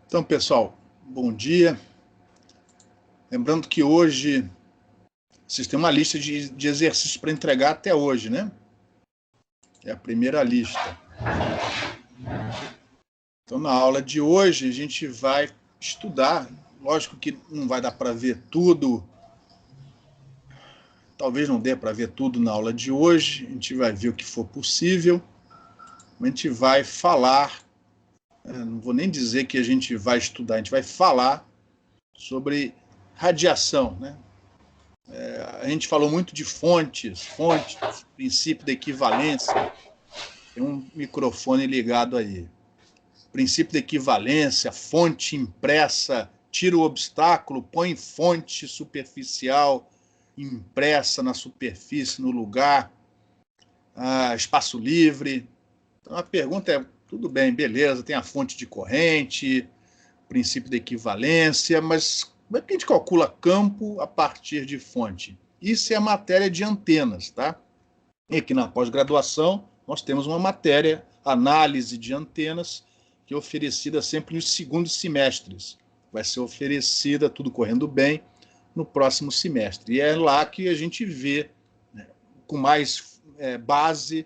Então, pessoal, bom dia. Lembrando que hoje vocês têm uma lista de exercícios para entregar até hoje, né? É a primeira lista. Então, na aula de hoje, a gente vai estudar. Lógico que não vai dar para ver tudo, talvez não dê para ver tudo na aula de hoje, a gente vai ver o que for possível. A gente vai falar, não vou nem dizer que a gente vai estudar, a gente vai falar sobre radiação, né? A gente falou muito de fontes, princípio da equivalência. Tem um microfone ligado aí. Princípio da equivalência, fonte impressa, tira o obstáculo, põe fonte superficial impressa na superfície, no lugar, espaço livre. Então a pergunta é, tudo bem, beleza, tem a fonte de corrente, princípio da equivalência, mas como é que a gente calcula campo a partir de fonte? Isso é a matéria de antenas, tá? E aqui na pós-graduação nós temos uma matéria, análise de antenas, que é oferecida sempre nos segundos semestres. Vai ser oferecida, tudo correndo bem, no próximo semestre. E é lá que a gente vê, né, com mais base,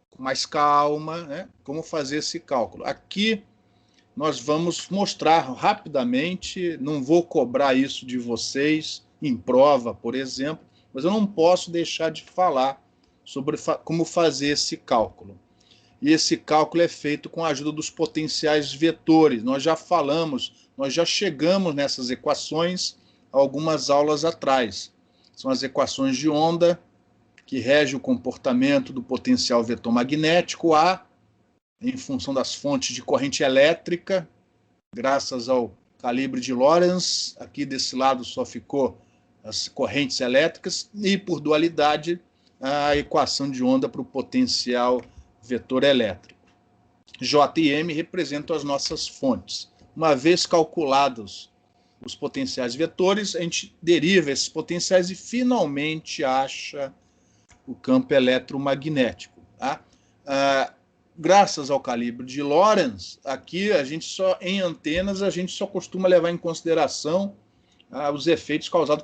com mais calma, né, como fazer esse cálculo. Aqui nós vamos mostrar rapidamente, não vou cobrar isso de vocês em prova, por exemplo, mas eu não posso deixar de falar sobre como fazer esse cálculo. E esse cálculo é feito com a ajuda dos potenciais vetores. Nós já falamos, nós já chegamos nessas equações algumas aulas atrás. São as equações de onda que regem o comportamento do potencial vetor magnético A em função das fontes de corrente elétrica, graças ao calibre de Lorentz. Aqui desse lado só ficou as correntes elétricas, e por dualidade a equação de onda para o potencial vetor elétrico. J e M representam as nossas fontes. Uma vez calculados os potenciais vetores, a gente deriva esses potenciais e finalmente acha o campo eletromagnético. Tá? Graças ao calibre de Lorentz, aqui a gente só, em antenas, a gente só costuma levar em consideração os efeitos causados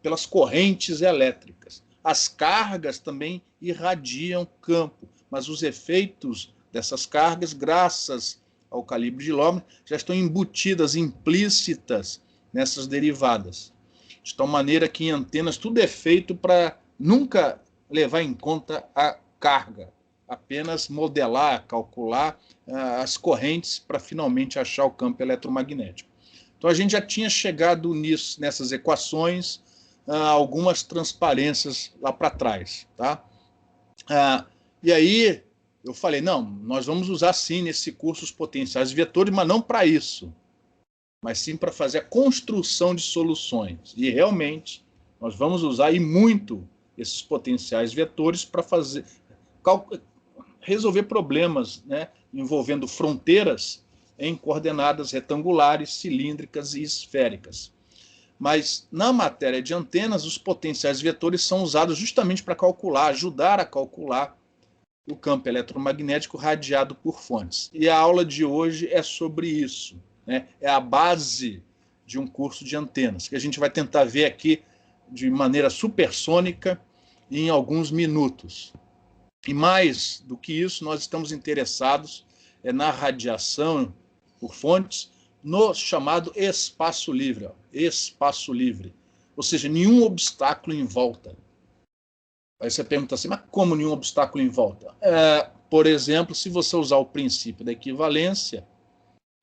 pelas correntes elétricas. As cargas também irradiam campo, mas os efeitos dessas cargas, graças ao calibre de Lorentz, já estão embutidas, implícitas nessas derivadas. De tal maneira que em antenas tudo é feito para nunca levar em conta a carga, apenas modelar, calcular as correntes para finalmente achar o campo eletromagnético. Então a gente já tinha chegado nessas equações, algumas transparências lá para trás. Tá? E aí eu falei, não, nós vamos usar sim nesse curso os potenciais vetores, mas não para isso, mas sim para fazer a construção de soluções. E realmente nós vamos usar e muito esses potenciais vetores para resolver problemas, né, envolvendo fronteiras em coordenadas retangulares, cilíndricas e esféricas. Mas na matéria de antenas, os potenciais vetores são usados justamente para calcular, ajudar a calcular o campo eletromagnético radiado por fontes. E a aula de hoje é sobre isso, né? É a base de um curso de antenas, que a gente vai tentar ver aqui de maneira supersônica em alguns minutos. E mais do que isso, nós estamos interessados na radiação por fontes no chamado espaço livre. Espaço livre. Ou seja, nenhum obstáculo em volta. Aí você pergunta assim, mas como nenhum obstáculo em volta? Por exemplo, se você usar o princípio da equivalência,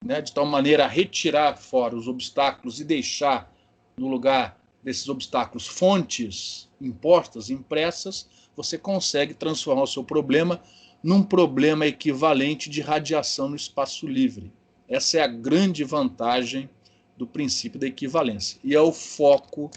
né, de tal maneira a retirar fora os obstáculos e deixar no lugar desses obstáculos fontes impostas, impressas, você consegue transformar o seu problema num problema equivalente de radiação no espaço livre. Essa é a grande vantagem do princípio da equivalência. E é o foco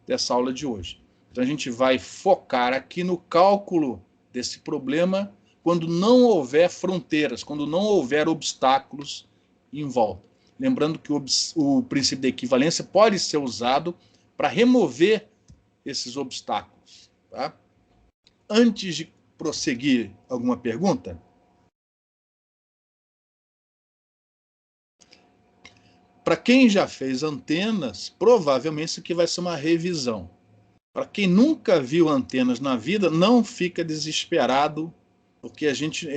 dessa aula de hoje. Então a gente vai focar aqui no cálculo desse problema quando não houver fronteiras, quando não houver obstáculos em volta. Lembrando que o princípio da equivalência pode ser usado para remover esses obstáculos. Tá? Antes de prosseguir, alguma pergunta? para quem já fez antenas, provavelmente isso aqui vai ser uma revisão. Para quem nunca viu antenas na vida, não fica desesperado, porque a gente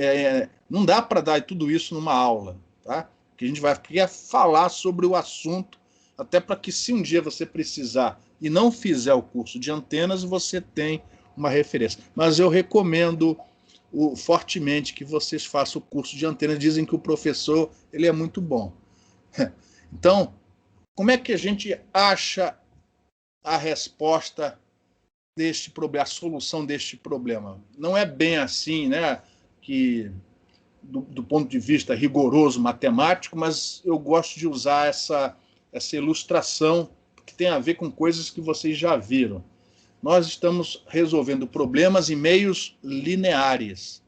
não dá para dar tudo isso numa aula, tá? Que a gente vai falar sobre o assunto, até para que se um dia você precisar e não fizer o curso de antenas, você tem uma referência. Mas eu recomendo fortemente que vocês façam o curso de antenas. Dizem que o professor ele é muito bom. Então, como é que a gente acha a resposta deste problema, a solução deste problema? Não é bem assim, né, que do ponto de vista rigoroso matemático, mas eu gosto de usar essa ilustração, que tem a ver com coisas que vocês já viram. Nós estamos resolvendo problemas em meios lineares.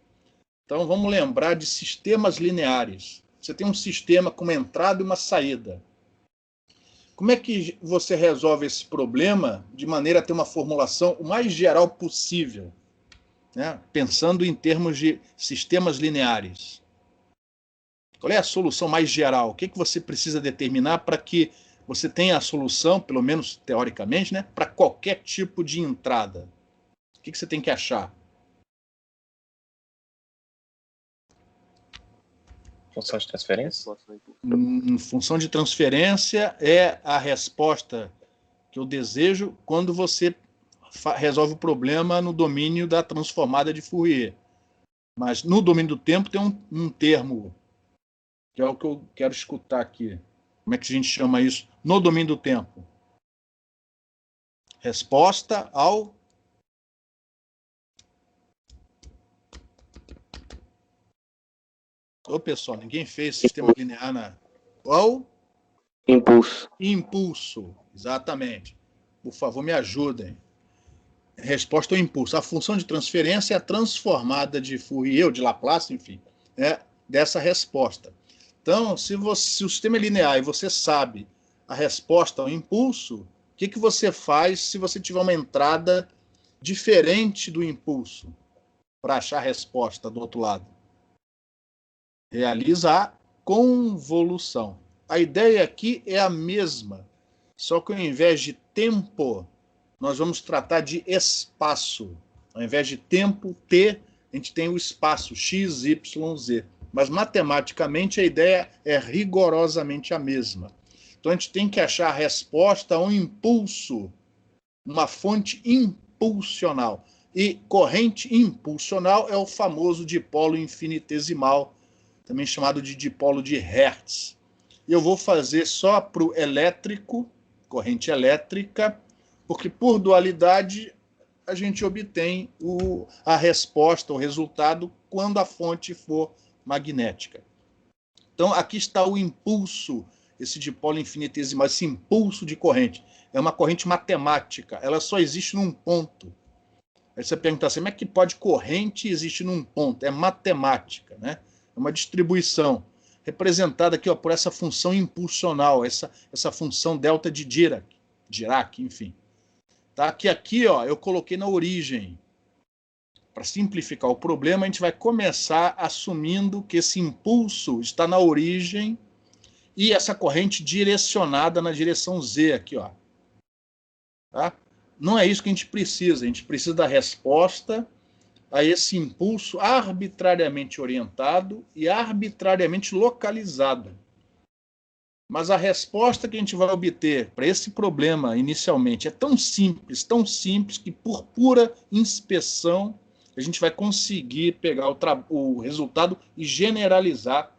Então, vamos lembrar de sistemas lineares. Você tem um sistema com uma entrada e uma saída. Como é que você resolve esse problema de maneira a ter uma formulação o mais geral possível, né? Pensando em termos de sistemas lineares? Qual é a solução mais geral? O que você precisa determinar para que você tenha a solução, pelo menos teoricamente, né, para qualquer tipo de entrada? O que você tem que achar? Função de transferência? Função de transferência é a resposta que eu desejo quando você resolve o problema no domínio da transformada de Fourier. Mas no domínio do tempo tem um termo, que é o que eu quero escutar aqui. Como é que a gente chama isso? No domínio do tempo. Resposta ao... Ô, pessoal, ninguém fez sistema linear na... Qual? Impulso. Impulso, exatamente. Por favor, me ajudem. Resposta ao impulso. A função de transferência é a transformada de Fourier, ou de Laplace, enfim, dessa resposta. Então, se o sistema é linear e você sabe a resposta ao impulso, o que você faz se você tiver uma entrada diferente do impulso para achar a resposta do outro lado? Realiza a convolução. A ideia aqui é a mesma, só que ao invés de tempo, nós vamos tratar de espaço. Ao invés de tempo, T, a gente tem o espaço, X, Y, Z. Mas matematicamente a ideia é rigorosamente a mesma. Então a gente tem que achar a resposta a um impulso, uma fonte impulsional. E corrente impulsional é o famoso dipolo infinitesimal, também chamado de dipolo de Hertz. Eu vou fazer só para o elétrico, corrente elétrica, porque por dualidade a gente obtém a resposta, o resultado, quando a fonte for magnética. Então, aqui está o impulso, esse dipolo infinitesimal, esse impulso de corrente. É uma corrente matemática, ela só existe num ponto. Aí você pergunta assim, como é que pode corrente existir num ponto? É matemática, né? É uma distribuição, representada aqui, ó, por essa função impulsional, essa função delta de Dirac, enfim. Tá? Que aqui, ó, eu coloquei na origem. Para simplificar o problema, a gente vai começar assumindo que esse impulso está na origem e essa corrente direcionada na direção Z aqui, ó. Tá? Não é isso que a gente precisa da resposta a esse impulso arbitrariamente orientado e arbitrariamente localizado. Mas a resposta que a gente vai obter para esse problema inicialmente é tão simples que por pura inspeção a gente vai conseguir pegar o resultado e generalizar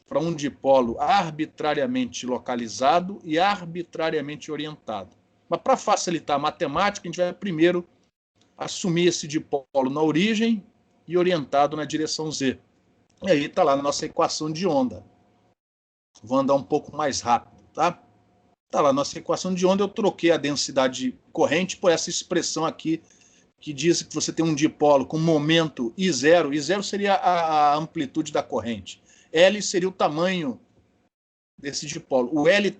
para um dipolo arbitrariamente localizado e arbitrariamente orientado. Mas para facilitar a matemática, a gente vai primeiro assumir esse dipolo na origem e orientado na direção Z. E aí está lá na nossa equação de onda. Vou andar um pouco mais rápido, tá? Está lá, nossa equação de onda, eu troquei a densidade corrente por essa expressão aqui, que diz que você tem um dipolo com momento I0. I0 seria a amplitude da corrente. L seria o tamanho desse dipolo. O L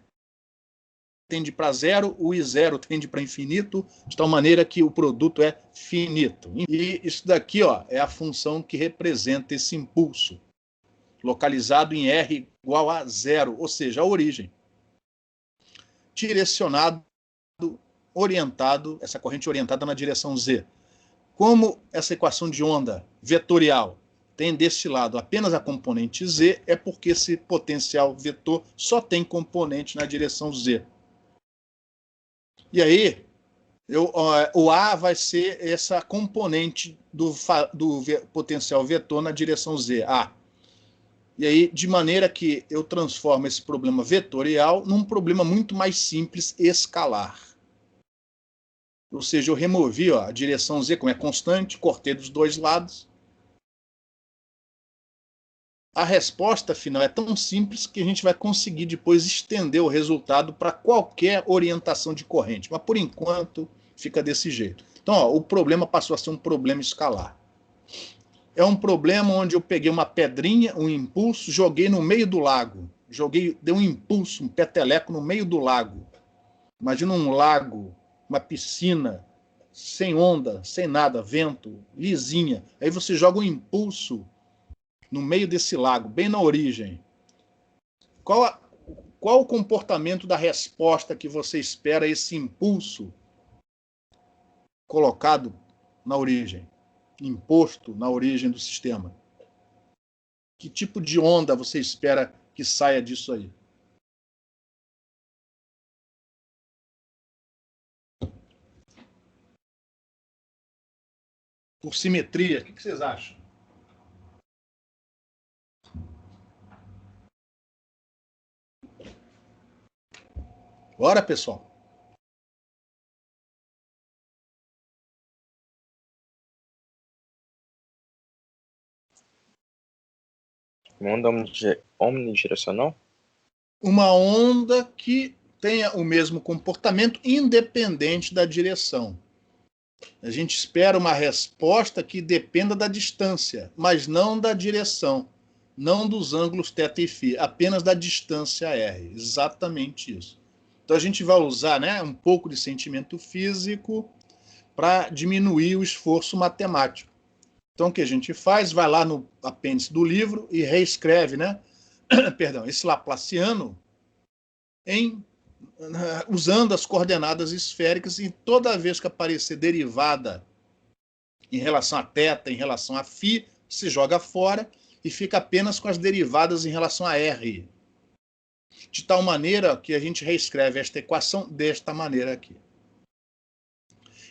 tende para zero, o I0 tende para infinito, de tal maneira que o produto é finito. E isso daqui, ó, é a função que representa esse impulso, localizado em R igual a zero, ou seja, a origem. direcionado, orientado, essa corrente orientada na direção Z. Como essa equação de onda vetorial tem desse lado apenas a componente Z, é porque esse potencial vetor só tem componente na direção Z. E aí, o A vai ser essa componente do potencial vetor na direção Z, A. E aí, de maneira que eu transformo esse problema vetorial num problema muito mais simples, escalar. Ou seja, eu removi a direção Z, como é constante, cortei dos dois lados. A resposta final é tão simples que a gente vai conseguir depois estender o resultado para qualquer orientação de corrente. Mas, por enquanto, fica desse jeito. Então, o problema passou a ser um problema escalar. É um problema onde eu peguei uma pedrinha, um impulso, joguei no meio do lago. Dei um impulso, um peteleco no meio do lago. Imagina um lago, uma piscina, sem onda, sem nada, vento, lisinha. Aí você joga um impulso no meio desse lago, bem na origem. Qual o comportamento da resposta que você espera a esse impulso colocado na origem, imposto na origem do sistema? Que tipo de onda você espera que saia disso aí? Por simetria, o que vocês acham? Bora, pessoal. Uma onda omnidirecional? Uma onda que tenha o mesmo comportamento independente da direção. A gente espera uma resposta que dependa da distância, mas não da direção, não dos ângulos θ e φ, apenas da distância r. Exatamente isso. Então a gente vai usar, né, um pouco de sentimento físico para diminuir o esforço matemático. Então o que a gente faz? Vai lá no apêndice do livro e reescreve, né, perdão, esse laplaciano usando as coordenadas esféricas, e toda vez que aparecer derivada em relação a θ, em relação a φ, se joga fora e fica apenas com as derivadas em relação a r. De tal maneira que a gente reescreve esta equação desta maneira aqui.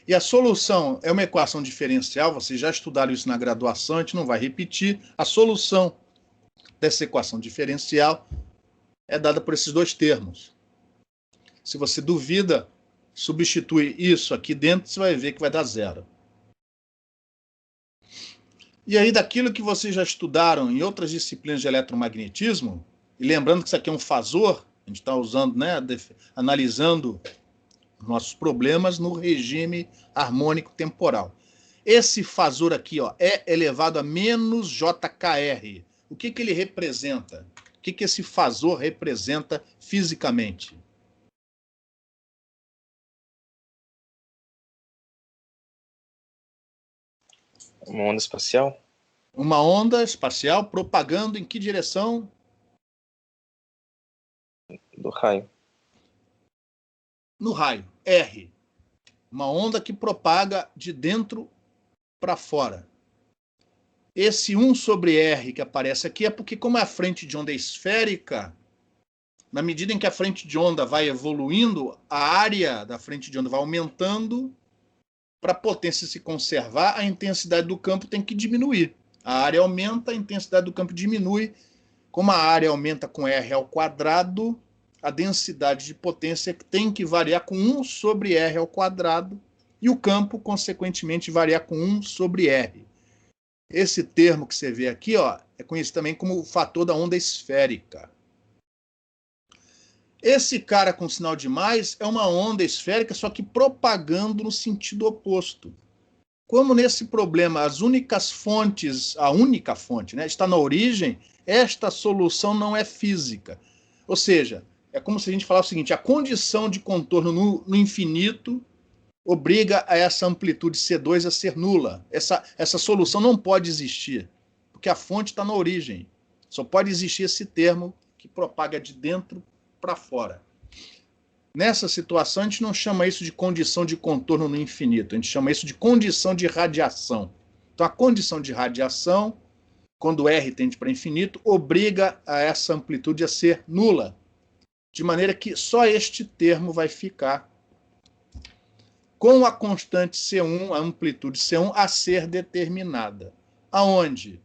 E a solução é uma equação diferencial, vocês já estudaram isso na graduação, a gente não vai repetir. A solução dessa equação diferencial é dada por esses dois termos. Se você duvida, substitui isso aqui dentro, você vai ver que vai dar zero. E aí, daquilo que vocês já estudaram em outras disciplinas de eletromagnetismo, e lembrando que isso aqui é um fasor, a gente está usando, né, analisando nossos problemas no regime harmônico temporal. Esse fasor aqui, ó, é elevado a menos JKR. O que ele representa? O que esse fasor representa fisicamente? Uma onda espacial? Uma onda espacial propagando em que direção? Do raio. No raio, R. Uma onda que propaga de dentro para fora. Esse 1 sobre R que aparece aqui é porque, como a frente de onda é esférica, na medida em que a frente de onda vai evoluindo, a área da frente de onda vai aumentando. Para a potência se conservar, a intensidade do campo tem que diminuir. A área aumenta, a intensidade do campo diminui. Como a área aumenta com R ao quadrado, a densidade de potência tem que variar com 1 sobre R ao quadrado, e o campo, consequentemente, variar com 1 sobre R. Esse termo que você vê aqui, ó, é conhecido também como o fator da onda esférica. Esse cara com sinal de mais é uma onda esférica, só que propagando no sentido oposto. Como nesse problema as únicas fontes, a única fonte, né, está na origem, esta solução não é física. Ou seja, é como se a gente falasse o seguinte: a condição de contorno no infinito obriga a essa amplitude C2 a ser nula. Essa solução não pode existir, porque a fonte está na origem. Só pode existir esse termo que propaga de dentro para fora. Nessa situação, a gente não chama isso de condição de contorno no infinito, a gente chama isso de condição de radiação. Então, a condição de radiação, quando R tende para infinito, obriga a essa amplitude a ser nula, de maneira que só este termo vai ficar com a constante C1, a amplitude C1, a ser determinada. Aonde?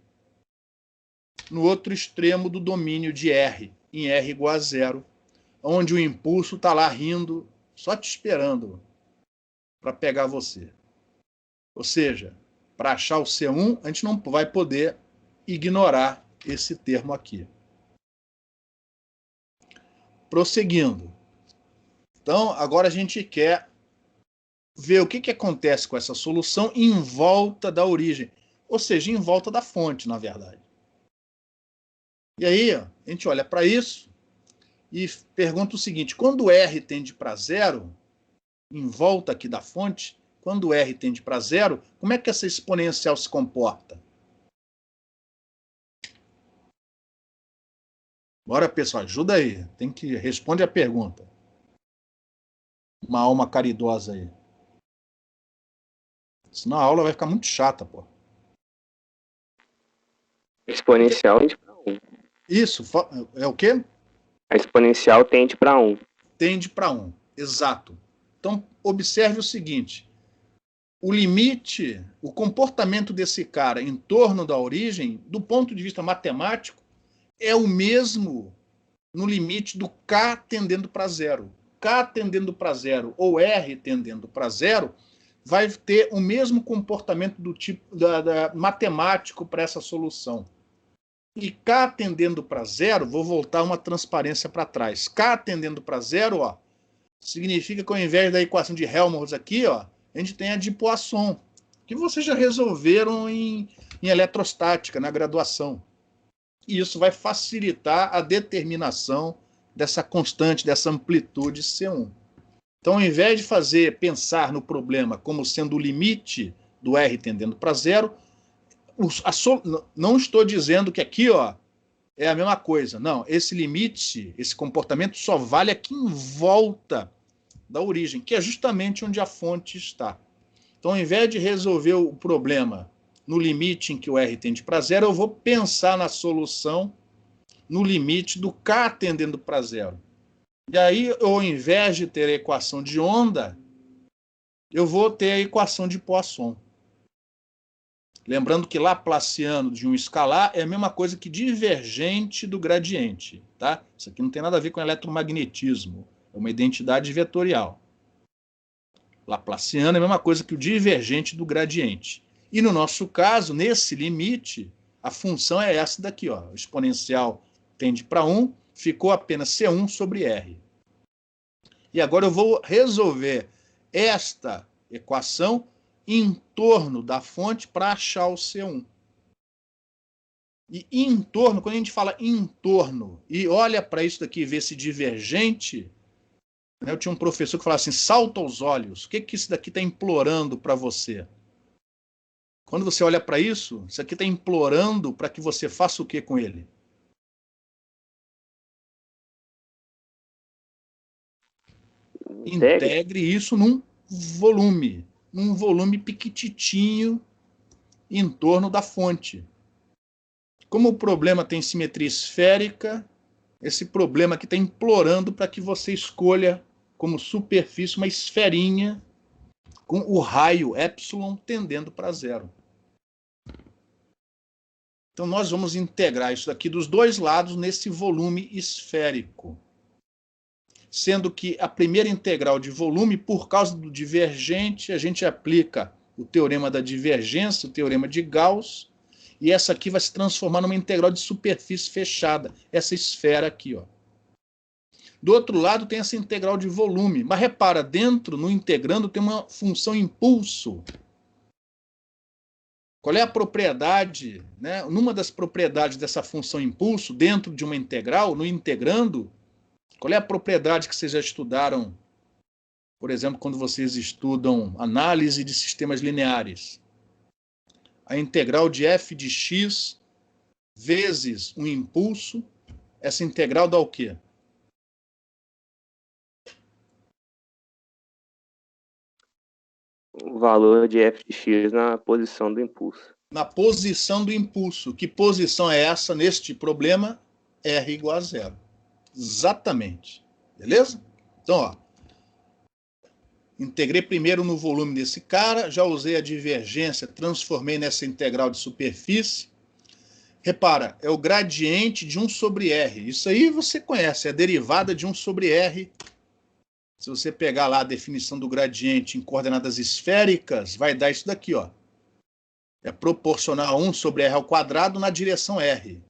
No outro extremo do domínio de R, em R igual a zero, onde o impulso está lá rindo, só te esperando para pegar você. Ou seja, para achar o C1, a gente não vai poder ignorar esse termo aqui. Prosseguindo. Então, agora a gente quer ver o que acontece com essa solução em volta da origem, ou seja, em volta da fonte, na verdade. E aí, a gente olha para isso e pergunta o seguinte: quando R tende para zero, em volta aqui da fonte, quando R tende para zero, como é que essa exponencial se comporta? Bora, pessoal, ajuda aí. Responde a pergunta. Uma alma caridosa aí. Senão a aula vai ficar muito chata, pô. Exponencial tende para 1. Isso, é o quê? A exponencial tende para 1. Tende para 1, exato. Então, observe o seguinte: o limite, o comportamento desse cara em torno da origem, do ponto de vista matemático, é o mesmo no limite do K tendendo para zero. K tendendo para zero ou R tendendo para zero vai ter o mesmo comportamento do tipo matemático para essa solução. E K tendendo para zero, vou voltar uma transparência para trás. K tendendo para zero, ó, significa que ao invés da equação de Helmholtz aqui, ó, a gente tem a de Poisson, que vocês já resolveram em eletrostática, na graduação. E isso vai facilitar a determinação dessa constante, dessa amplitude C1. Então, ao invés de pensar no problema como sendo o limite do R tendendo para zero, não estou dizendo que aqui, ó, é a mesma coisa. Não, esse limite, esse comportamento só vale aqui em volta da origem, que é justamente onde a fonte está. Então, ao invés de resolver o problema no limite em que o R tende para zero, eu vou pensar na solução no limite do K tendendo para zero. E aí, ao invés de ter a equação de onda, eu vou ter a equação de Poisson. Lembrando que laplaciano de um escalar é a mesma coisa que divergente do gradiente. Tá? Isso aqui não tem nada a ver com eletromagnetismo. É uma identidade vetorial. Laplaciano é a mesma coisa que o divergente do gradiente. E no nosso caso, nesse limite, a função é essa daqui. Ó. O exponencial tende para 1, ficou apenas C1 sobre R. E agora eu vou resolver esta equação em torno da fonte para achar o C1. E em torno, quando a gente fala em torno, e olha para isso daqui e vê se divergente, né, eu tinha um professor que falava assim, salta aos olhos, o que isso daqui está implorando para você? Quando você olha para isso aqui está implorando para que você faça o que com ele? Integre isso num volume piquititinho em torno da fonte. Como o problema tem simetria esférica, esse problema aqui está implorando para que você escolha como superfície uma esferinha com o raio epsilon tendendo para zero. Então nós vamos integrar isso daqui dos dois lados nesse volume esférico. Sendo que a primeira integral de volume, por causa do divergente, a gente aplica o teorema da divergência, o teorema de Gauss, e essa aqui vai se transformar numa integral de superfície fechada, essa esfera aqui, ó. Do outro lado tem essa integral de volume, mas repara, dentro, no integrando, tem uma função impulso. Qual é a propriedade, né? Numa das propriedades dessa função impulso, dentro de uma integral, no integrando, qual é a propriedade que vocês já estudaram, por exemplo, quando vocês estudam análise de sistemas lineares? A integral de f de x vezes um impulso, essa integral dá o quê? O valor de f de x na posição do impulso. Na posição do impulso. Que posição é essa neste problema? R igual a zero. Exatamente. Beleza? Então, ó. Integrei primeiro no volume desse cara, já usei a divergência, transformei nessa integral de superfície. Repara, é o gradiente de 1 sobre R. Isso aí você conhece, é a derivada de 1 sobre R. Se você pegar lá a definição do gradiente em coordenadas esféricas, vai dar isso daqui, ó. É proporcional a 1 sobre R ao quadrado na direção R.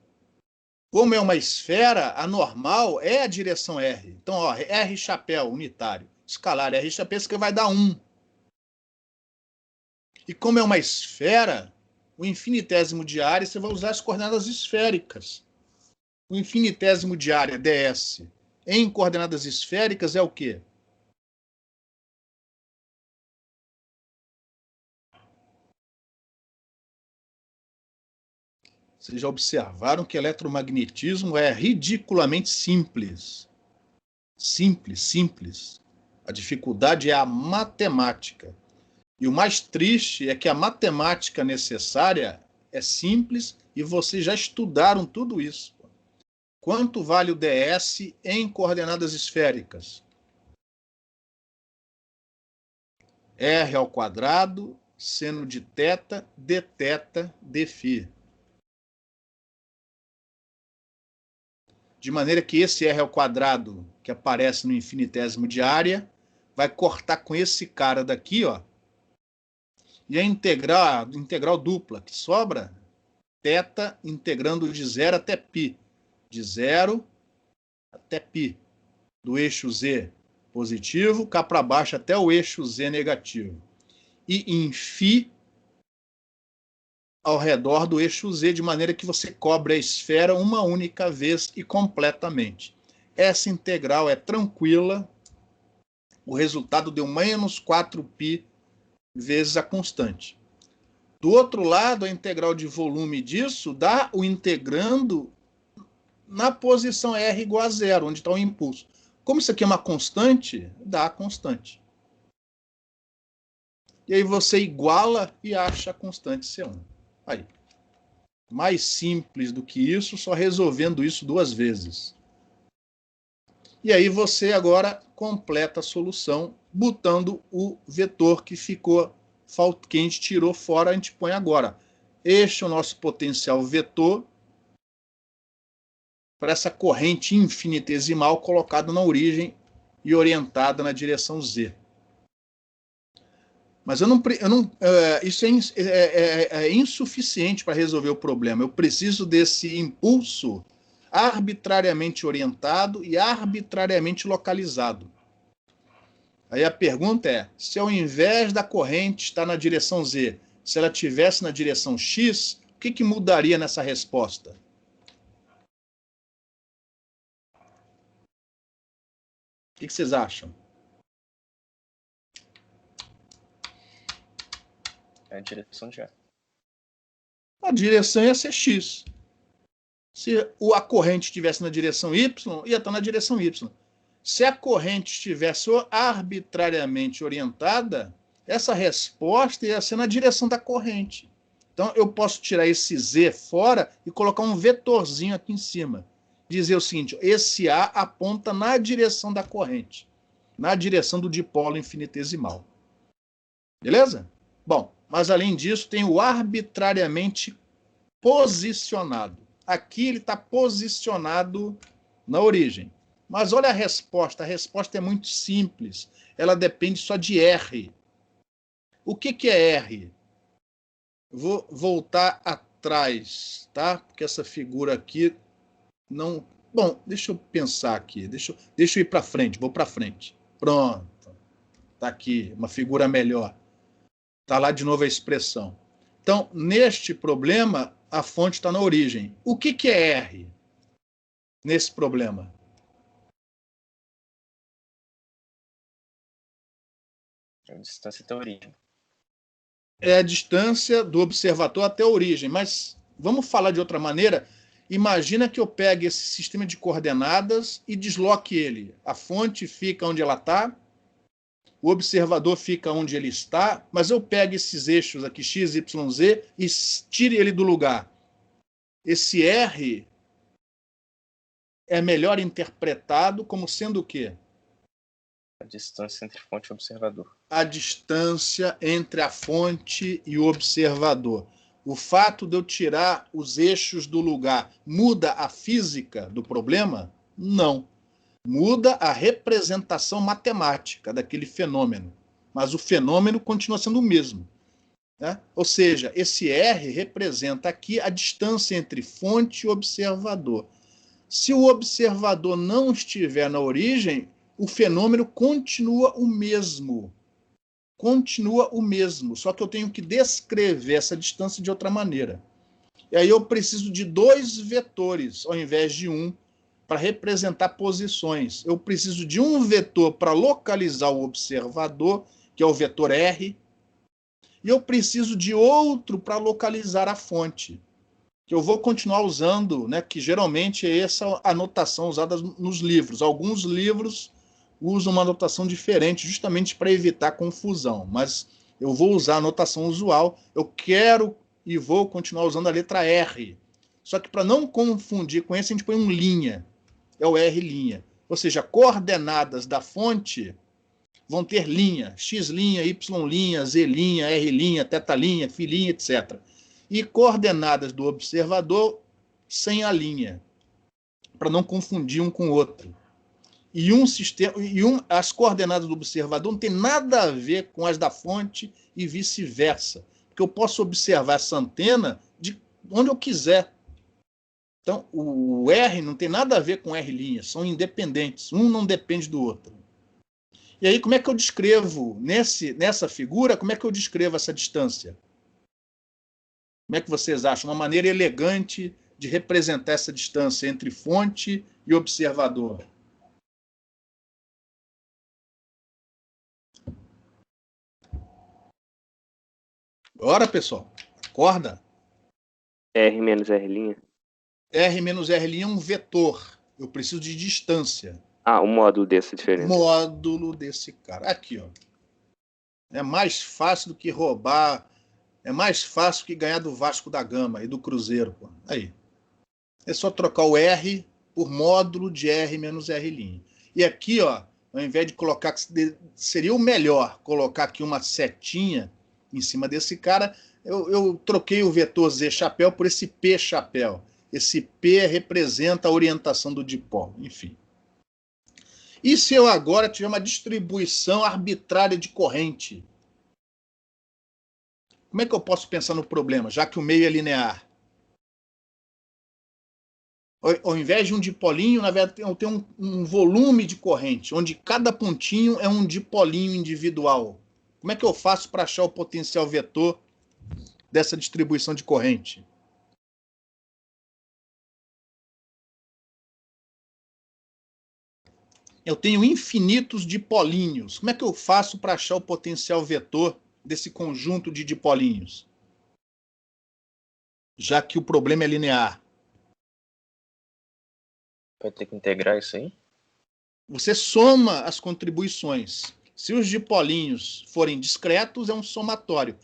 Como é uma esfera, a normal é a direção R. Então, ó, R chapéu unitário. Escalar R chapéu, isso que vai dar 1. E como é uma esfera, o infinitésimo de área, você vai usar as coordenadas esféricas. O infinitésimo de área, ds, em coordenadas esféricas é o quê? Vocês já observaram que eletromagnetismo é ridiculamente simples. Simples, simples. A dificuldade é a matemática. E o mais triste é que a matemática necessária é simples e vocês já estudaram tudo isso. Quanto vale o ds em coordenadas esféricas? R ao quadrado, seno de θ, dθ, dφ. De maneira que esse R ao quadrado, que aparece no infinitésimo de área, vai cortar com esse cara daqui, ó. E a integral dupla, que sobra, θ integrando de 0 até π. De 0 até π. Do eixo Z positivo, cá para baixo até o eixo Z negativo. E em φ ao redor do eixo Z, de maneira que você cobre a esfera uma única vez e completamente. Essa integral é tranquila. O resultado deu menos 4π vezes a constante. Do outro lado, a integral de volume disso dá o integrando na posição R igual a zero, onde está o impulso. Como isso aqui é uma constante, dá a constante. E aí você iguala e acha a constante C1. Aí. Mais simples do que isso, só resolvendo isso 2 vezes. E aí você agora completa a solução, botando o vetor que ficou, que a gente tirou fora, a gente põe agora. Este é o nosso potencial vetor para essa corrente infinitesimal colocada na origem e orientada na direção Z. Mas isso é insuficiente para resolver o problema. Eu preciso desse impulso arbitrariamente orientado e arbitrariamente localizado. Aí a pergunta é, se ao invés da corrente estar na direção Z, se ela estivesse na direção X, o que mudaria nessa resposta? O que vocês acham? É a direção de A. A direção ia ser X. Se a corrente estivesse na direção Y, ia estar na direção Y. Se a corrente estivesse arbitrariamente orientada, essa resposta ia ser na direção da corrente. Então, eu posso tirar esse Z fora e colocar um vetorzinho aqui em cima. Dizer o seguinte, esse A aponta na direção da corrente, na direção do dipolo infinitesimal. Beleza? Bom, mas além disso, tem o arbitrariamente posicionado. Aqui ele está posicionado na origem. Mas olha a resposta é muito simples. Ela depende só de R. O que é R? Vou voltar atrás, tá? Porque essa figura aqui não... Bom, deixa eu pensar aqui. Deixa eu ir para frente, vou para frente. Pronto. Está aqui, uma figura melhor. Está lá de novo a expressão. Então, neste problema, a fonte está na origem. O que é R nesse problema? A distância até a origem. É a distância do observador até a origem. Mas vamos falar de outra maneira. Imagina que eu pegue esse sistema de coordenadas e desloque ele. A fonte fica onde ela está, o observador fica onde ele está, mas eu pego esses eixos aqui, x, y, z, e tire ele do lugar. Esse R é melhor interpretado como sendo o quê? A distância entre fonte e observador. A distância entre a fonte e o observador. O fato de eu tirar os eixos do lugar muda a física do problema? Não. Muda a representação matemática daquele fenômeno. Mas o fenômeno continua sendo o mesmo. Né? Ou seja, esse R representa aqui a distância entre fonte e observador. Se o observador não estiver na origem, o fenômeno continua o mesmo. Continua o mesmo, só que eu tenho que descrever essa distância de outra maneira. E aí eu preciso de 2 vetores, ao invés de um, para representar posições. Eu preciso de um vetor para localizar o observador, que é o vetor R, e eu preciso de outro para localizar a fonte, que eu vou continuar usando, né, que geralmente é essa a notação usada nos livros. Alguns livros usam uma notação diferente, justamente para evitar confusão, mas eu vou usar a notação usual. Eu quero e vou continuar usando a letra R. Só que para não confundir com esse, a gente põe um linha. É o R'. Ou seja, coordenadas da fonte vão ter linha, x', y', z', r', θ', φ', etc. E coordenadas do observador sem a linha, para não confundir um com o outro. E as coordenadas do observador não tem nada a ver com as da fonte e vice-versa. Porque eu posso observar essa antena de onde eu quiser. Então, o R não tem nada a ver com R', são independentes. Um não depende do outro. E aí, como é que eu descrevo, nessa figura, como é que eu descrevo essa distância? Como é que vocês acham? Uma maneira elegante de representar essa distância entre fonte e observador. Bora, pessoal. Acorda. R menos R'. R menos R' é um vetor. Eu preciso de distância. Ah, o módulo dessa diferença. Módulo desse cara. Aqui, ó. É mais fácil do que roubar. É mais fácil que ganhar do Vasco da Gama e do Cruzeiro. Pô. Aí. É só trocar o R por módulo de R menos R'. E aqui, ó, ao invés de colocar, seria o melhor colocar aqui uma setinha em cima desse cara, eu troquei o vetor Z chapéu por esse P chapéu. Esse P representa a orientação do dipolo, enfim. E se eu agora tiver uma distribuição arbitrária de corrente? Como é que eu posso pensar no problema, já que o meio é linear? Ao invés de um dipolinho, na verdade, eu tenho um volume de corrente, onde cada pontinho é um dipolinho individual. Como é que eu faço para achar o potencial vetor dessa distribuição de corrente? Eu tenho infinitos dipolinhos. Como é que eu faço para achar o potencial vetor desse conjunto de dipolinhos? Já que o problema é linear. Vai ter que integrar isso aí? Você soma as contribuições. Se os dipolinhos forem discretos, é um somatório.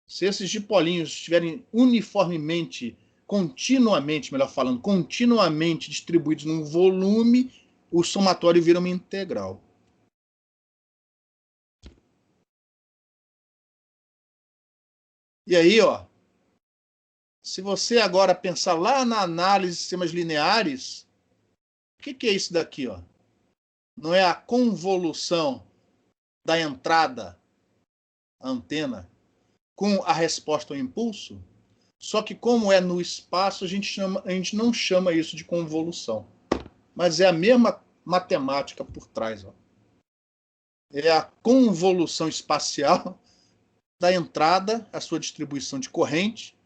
Se esses dipolinhos estiverem uniformemente, continuamente, melhor falando, continuamente distribuídos num volume, o somatório vira uma integral. E aí, ó, se você agora pensar lá na análise de sistemas lineares, o que é isso daqui, ó? Não é a convolução da entrada, a antena, com a resposta ao impulso? Só que como é no espaço, a gente não chama isso de convolução. Mas é a mesma matemática por trás. Ó. É a convolução espacial da entrada, a sua distribuição de corrente,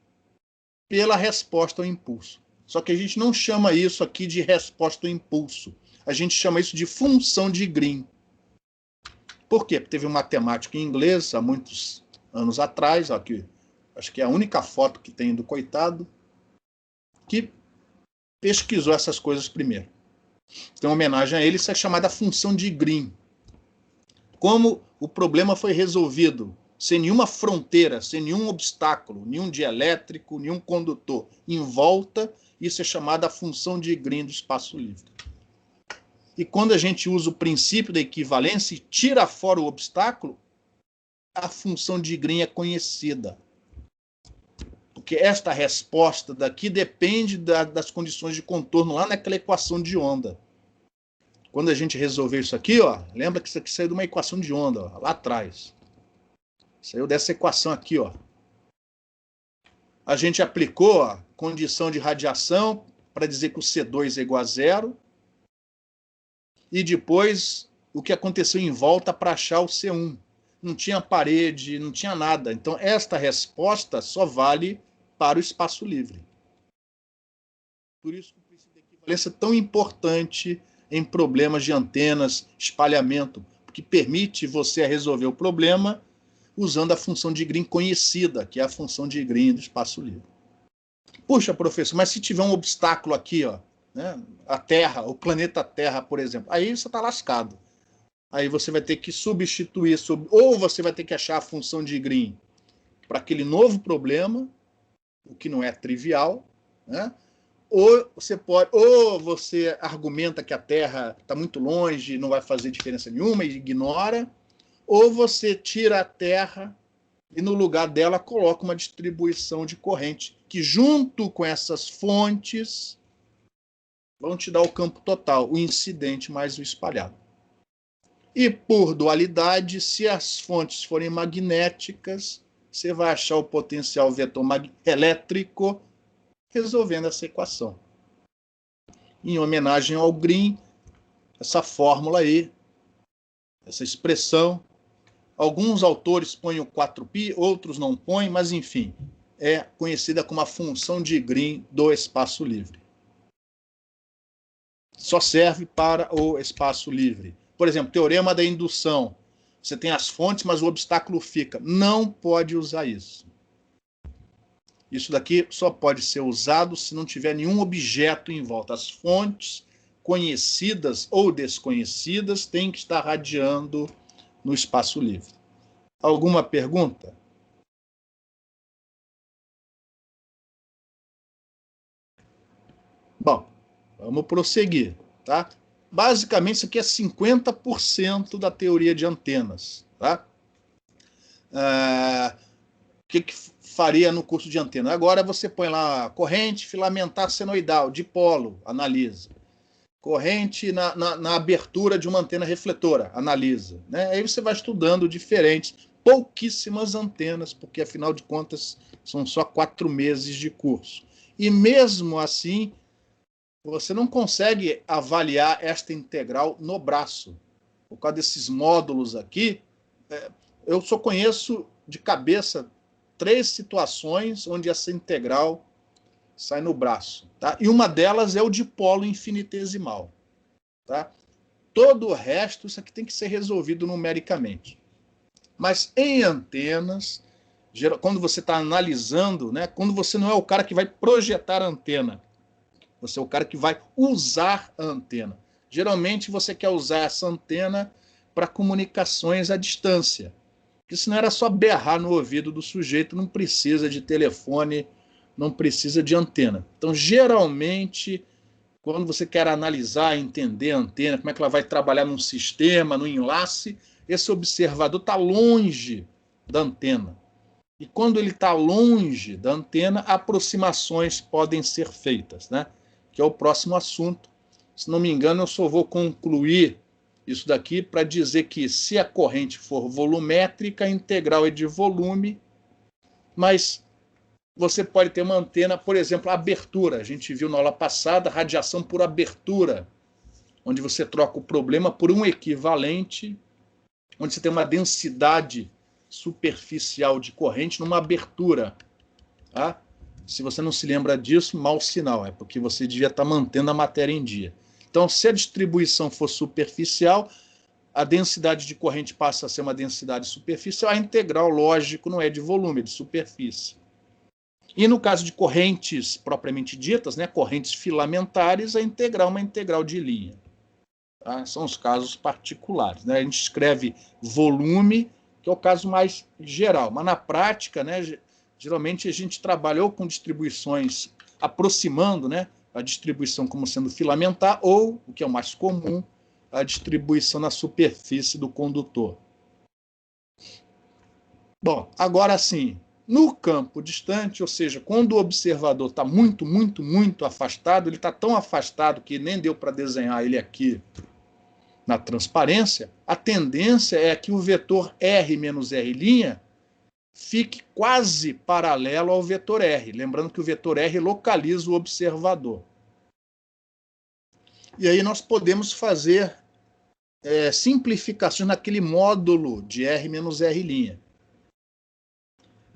pela resposta ao impulso. Só que a gente não chama isso aqui de resposta ao impulso. A gente chama isso de função de Green. Por quê? Porque teve um matemático em inglês, há muitos anos atrás, ó, que acho que é a única foto que tem do coitado, que pesquisou essas coisas primeiro. Tem uma homenagem a ele, isso é chamada função de Green. como o problema foi resolvido, sem nenhuma fronteira, sem nenhum obstáculo, nenhum dielétrico, nenhum condutor em volta, isso é chamado a função de Green do espaço livre. E quando a gente usa o princípio da equivalência e tira fora o obstáculo, a função de Green é conhecida. Porque esta resposta daqui depende das condições de contorno lá naquela equação de onda. Quando a gente resolver isso aqui, ó, lembra que isso aqui saiu de uma equação de onda, ó, lá atrás. Saiu dessa equação aqui, ó. A gente aplicou a condição de radiação para dizer que o C2 é igual a zero. E depois o que aconteceu em volta para achar o C1. Não tinha parede, não tinha nada. Então, esta resposta só vale para o espaço livre. Por isso que o princípio da equivalência é tão importante em problemas de antenas, espalhamento, porque permite você resolver o problema usando a função de Green conhecida, que é a função de Green do espaço livre. Puxa, professor, mas se tiver um obstáculo aqui, ó, né, a Terra, o planeta Terra, por exemplo, aí você está lascado. Aí você vai ter que substituir, ou você vai ter que achar a função de Green para aquele novo problema, o que não é trivial, né? Ou você argumenta que a Terra está muito longe, não vai fazer diferença nenhuma e ignora, ou você tira a Terra e no lugar dela coloca uma distribuição de corrente, que junto com essas fontes vão te dar o campo total, o incidente mais o espalhado. E por dualidade, se as fontes forem magnéticas, você vai achar o potencial vetor elétrico resolvendo essa equação. Em homenagem ao Green, essa fórmula aí, essa expressão, alguns autores põem o 4π, outros não põem, mas enfim, é conhecida como a função de Green do espaço livre. Só serve para o espaço livre. Por exemplo, teorema da indução. Você tem as fontes, mas o obstáculo fica. Não pode usar isso. Isso daqui só pode ser usado se não tiver nenhum objeto em volta. As fontes, conhecidas ou desconhecidas, têm que estar radiando no espaço livre. Alguma pergunta? Bom, vamos prosseguir, tá? Basicamente, isso aqui é 50% da teoria de antenas, tá? O que faria no curso de antena? Agora você põe lá corrente filamentar senoidal, dipolo, analisa. Corrente na abertura de uma antena refletora, analisa. Né? Aí você vai estudando diferentes, pouquíssimas antenas, porque afinal de contas são só 4 meses de curso. E mesmo assim, você não consegue avaliar esta integral no braço. Por causa desses módulos aqui, eu só conheço de cabeça 3 situações onde essa integral sai no braço. Tá? E uma delas é o dipolo infinitesimal. Tá? Todo o resto, isso aqui tem que ser resolvido numericamente. Mas em antenas, quando você está analisando, né, quando você não é o cara que vai projetar a antena, você é o cara que vai usar a antena. Geralmente você quer usar essa antena para comunicações à distância. Porque senão era só berrar no ouvido do sujeito, não precisa de telefone, não precisa de antena. Então, geralmente, quando você quer analisar, entender a antena, como é que ela vai trabalhar num sistema, no enlace, esse observador está longe da antena. E quando ele está longe da antena, aproximações podem ser feitas, né? Que é o próximo assunto. Se não me engano, eu só vou concluir isso daqui para dizer que se a corrente for volumétrica, a integral é de volume, mas você pode ter uma antena, por exemplo, abertura. A gente viu na aula passada radiação por abertura, onde você troca o problema por um equivalente, onde você tem uma densidade superficial de corrente numa abertura. Tá? Se você não se lembra disso, mau sinal, é porque você devia estar mantendo a matéria em dia. Então, se a distribuição for superficial, a densidade de corrente passa a ser uma densidade superficial, a integral, lógico, não é de volume, é de superfície. E no caso de correntes propriamente ditas, né, correntes filamentares, a integral é uma integral de linha. Tá? São os casos particulares, né? A gente escreve volume, que é o caso mais geral, mas na prática, né, geralmente a gente trabalhou com distribuições aproximando, né, a distribuição como sendo filamentar ou, o que é o mais comum, a distribuição na superfície do condutor. Bom, agora sim, no campo distante, ou seja, quando o observador está muito afastado, ele está tão afastado que nem deu para desenhar ele aqui na transparência, a tendência é que o vetor R menos R' fique quase paralelo ao vetor R. Lembrando que o vetor R localiza o observador. E aí nós podemos fazer simplificações naquele módulo de R menos R'.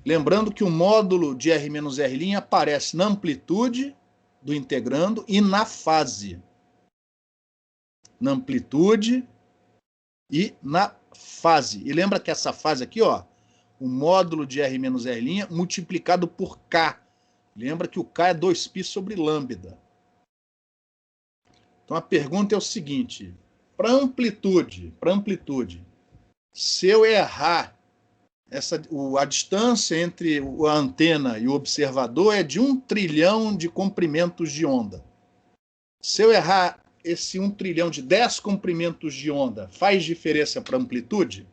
Lembrando que o módulo de R menos R' aparece na amplitude do integrando e na fase. Na amplitude e na fase. E lembra que essa fase aqui, ó, o módulo de R menos R' multiplicado por K. Lembra que o K é 2π sobre lambda. Então a pergunta é o seguinte, para amplitude, se eu errar, a distância entre a antena e o observador é de 1 trilhão de comprimentos de onda. Se eu errar esse 1 trilhão de 10 comprimentos de onda, faz diferença para a amplitude?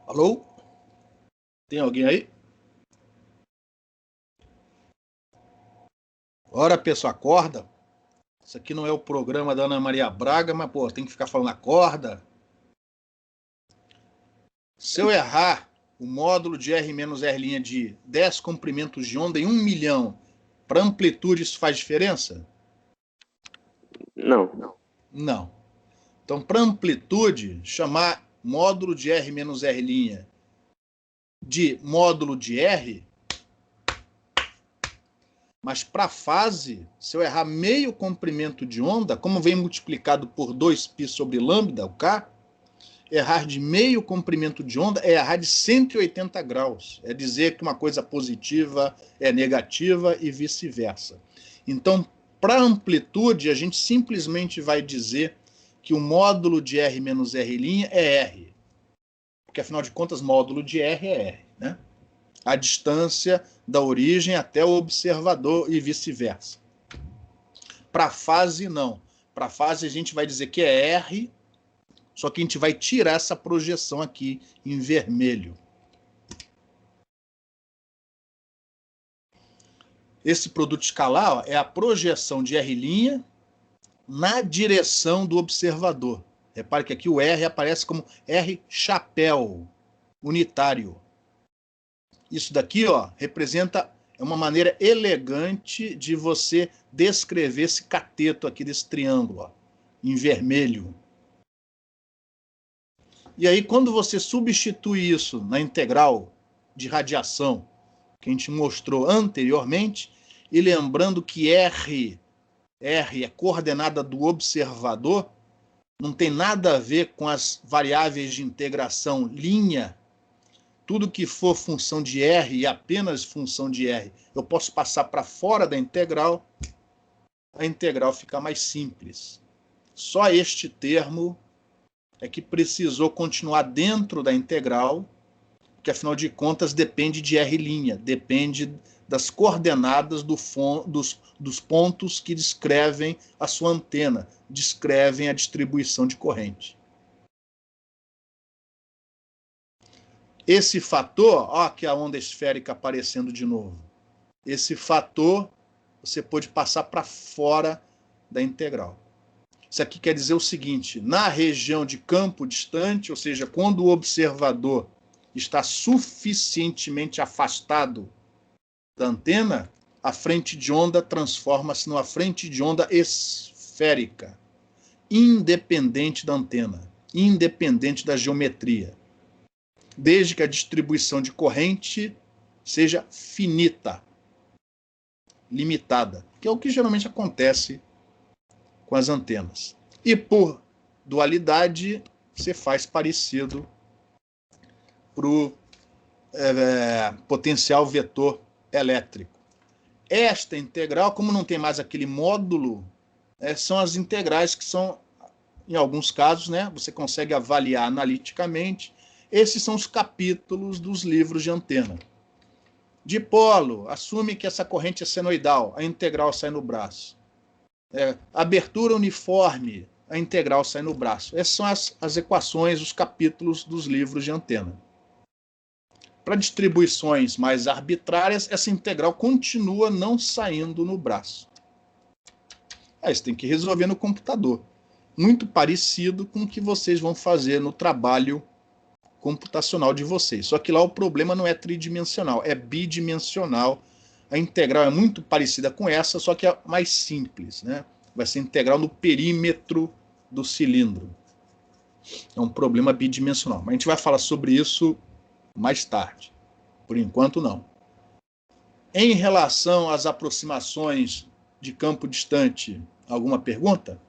Alô? Tem alguém aí? Ora, pessoal, acorda. Isso aqui não é o programa da Ana Maria Braga, mas, pô, tem que ficar falando acorda. Se eu errar o módulo de R menos R' de 10 comprimentos de onda em 1 milhão, para amplitude isso faz diferença? Não. Não. Então, para amplitude, chamar módulo de R menos R' de módulo de R, mas para fase, se eu errar meio comprimento de onda, como vem multiplicado por 2π sobre lambda, o K, errar de meio comprimento de onda é errar de 180 graus. É dizer que uma coisa positiva é negativa e vice-versa. Então, para amplitude, a gente simplesmente vai dizer que o módulo de R menos R' é R. Porque, afinal de contas, módulo de R é R, né? A distância da origem até o observador e vice-versa. Para fase, não. Para fase, a gente vai dizer que é R, só que a gente vai tirar essa projeção aqui em vermelho. Esse produto escalar, ó, é a projeção de R' na direção do observador. Repare que aqui o R aparece como R chapéu, unitário. Isso daqui, ó, representa uma maneira elegante de você descrever esse cateto aqui desse triângulo, ó, em vermelho. E aí, quando você substitui isso na integral de radiação que a gente mostrou anteriormente, e lembrando que R é coordenada do observador, não tem nada a ver com as variáveis de integração linha. Tudo que for função de R e apenas função de R, eu posso passar para fora da integral, a integral fica mais simples. Só este termo é que precisou continuar dentro da integral, porque afinal de contas depende de R', depende das coordenadas dos pontos que descrevem a sua antena, descrevem a distribuição de corrente. Esse fator, ó, que a onda esférica aparecendo de novo. Esse fator você pode passar para fora da integral. Isso aqui quer dizer o seguinte, na região de campo distante, ou seja, quando o observador está suficientemente afastado da antena, a frente de onda transforma-se numa frente de onda esférica, independente da antena, independente da geometria, desde que a distribuição de corrente seja finita, limitada, que é o que geralmente acontece com as antenas. E por dualidade, você faz parecido para o potencial vetor elétrico. Esta integral, como não tem mais aquele módulo, são as integrais que são, em alguns casos, né, você consegue avaliar analiticamente. Esses são os capítulos dos livros de antena. Dipolo, assume que essa corrente é senoidal, a integral sai no braço. Abertura uniforme, a integral sai no braço. Essas são as equações, os capítulos dos livros de antena. Para distribuições mais arbitrárias, essa integral continua não saindo no braço. Aí você tem que resolver no computador. Muito parecido com o que vocês vão fazer no trabalho computacional de vocês. Só que lá o problema não é tridimensional, é bidimensional. A integral é muito parecida com essa, só que é mais simples, né? Vai ser integral no perímetro do cilindro. É um problema bidimensional. Mas a gente vai falar sobre isso mais tarde. Por enquanto, não. Em relação às aproximações de campo distante, alguma pergunta?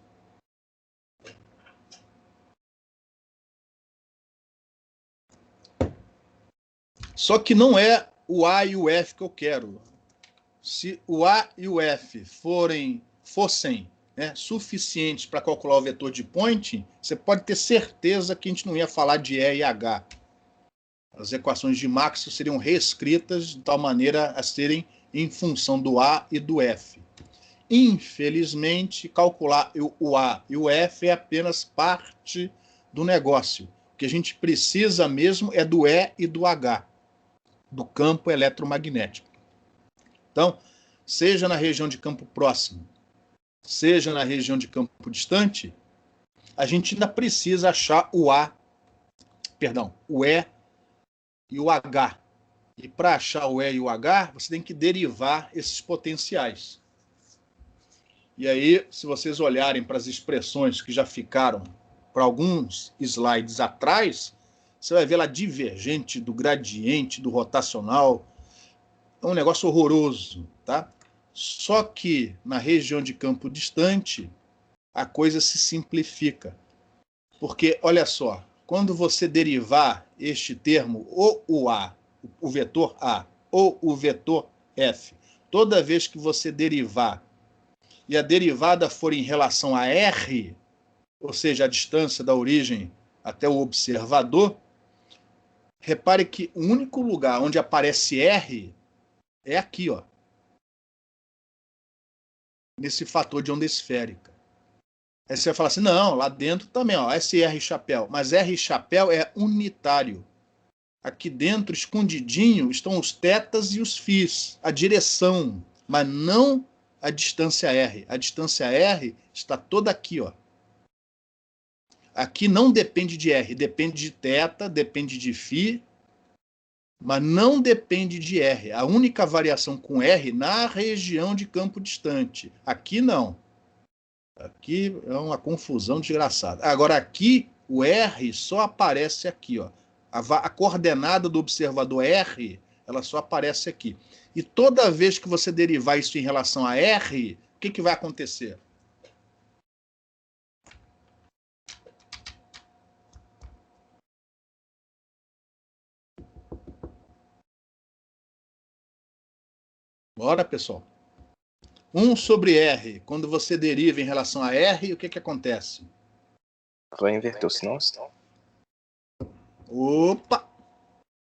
Só que não é o A e o F que eu quero. Se o A e o F fossem suficientes para calcular o vetor de Poynting, você pode ter certeza que a gente não ia falar de E e H. As equações de Maxwell seriam reescritas de tal maneira a serem em função do A e do F. Infelizmente, calcular o A e o F é apenas parte do negócio. O que a gente precisa mesmo é do E e do H, do campo eletromagnético. Então, seja na região de campo próximo, seja na região de campo distante, a gente ainda precisa achar o E e o H. E para achar o E e o H, você tem que derivar esses potenciais. E aí, se vocês olharem para as expressões que já ficaram para alguns slides atrás, você vai ver lá divergente do gradiente, do rotacional. É um negócio horroroso, tá? Só que na região de campo distante, a coisa se simplifica. Porque, olha só, quando você derivar este termo, ou o A, o vetor A, ou o vetor F, toda vez que você derivar e a derivada for em relação a R, ou seja, a distância da origem até o observador, repare que o único lugar onde aparece R é aqui, ó, nesse fator de onda esférica. Aí você vai falar assim, não, lá dentro também, ó, esse R chapéu. Mas R chapéu é unitário. Aqui dentro, escondidinho, estão os tetas e os φs, a direção, mas não a distância R. A distância R está toda aqui, ó. Aqui não depende de R, depende de teta, depende de φ, mas não depende de R. A única variação com R na região de campo distante. Aqui não. Aqui é uma confusão desgraçada. Agora aqui, o R só aparece aqui, ó. A coordenada do observador R, ela só aparece aqui. E toda vez que você derivar isso em relação a R, o que vai acontecer? Bora, pessoal. 1 sobre R, quando você deriva em relação a R, o que acontece? Vai inverter o sinal? Opa!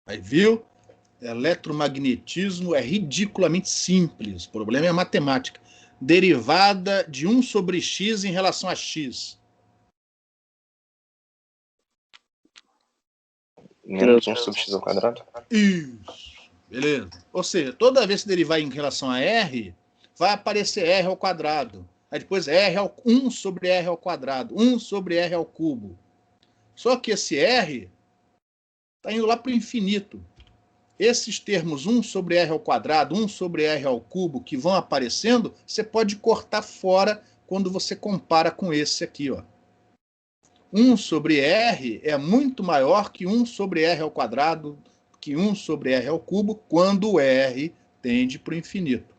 Aí, viu? Eletromagnetismo é ridiculamente simples. O problema é a matemática. Derivada de 1 sobre x em relação a x. Menos 1 sobre x ao quadrado? Isso. Beleza. Ou seja, toda vez que derivar em relação a R, vai aparecer R ao quadrado. Aí depois 1 sobre R ao quadrado. 1 sobre R ao cubo. Só que esse R está indo lá para o infinito. Esses termos 1 sobre R ao quadrado, 1 sobre R ao cubo, que vão aparecendo, você pode cortar fora quando você compara com esse aqui, ó. 1 sobre R é muito maior que 1 sobre R ao quadrado, que 1 sobre R ao cubo, quando o R tende para o infinito.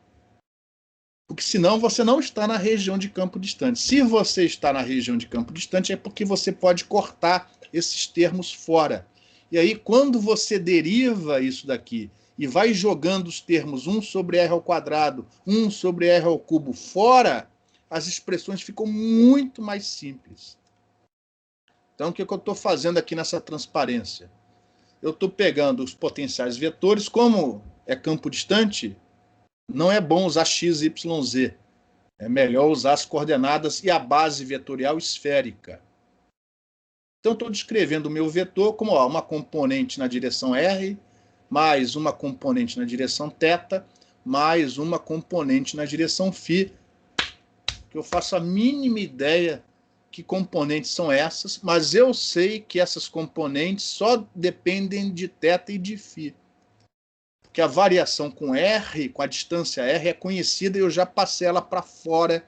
Porque senão você não está na região de campo distante. Se você está na região de campo distante, é porque você pode cortar esses termos fora. E aí, quando você deriva isso daqui e vai jogando os termos 1 sobre r ao quadrado, 1 sobre r ao cubo fora, as expressões ficam muito mais simples. Então, o que eu estou fazendo aqui nessa transparência? Eu estou pegando os potenciais vetores, como é campo distante, não é bom usar x, y, z. É melhor usar as coordenadas e a base vetorial esférica. Então, estou descrevendo o meu vetor como uma componente na direção r, mais uma componente na direção θ, mais uma componente na direção φ, que eu faço a mínima ideia que componentes são essas, mas eu sei que essas componentes só dependem de θ e de φ. Que a variação com r, com a distância r, é conhecida e eu já passei ela para fora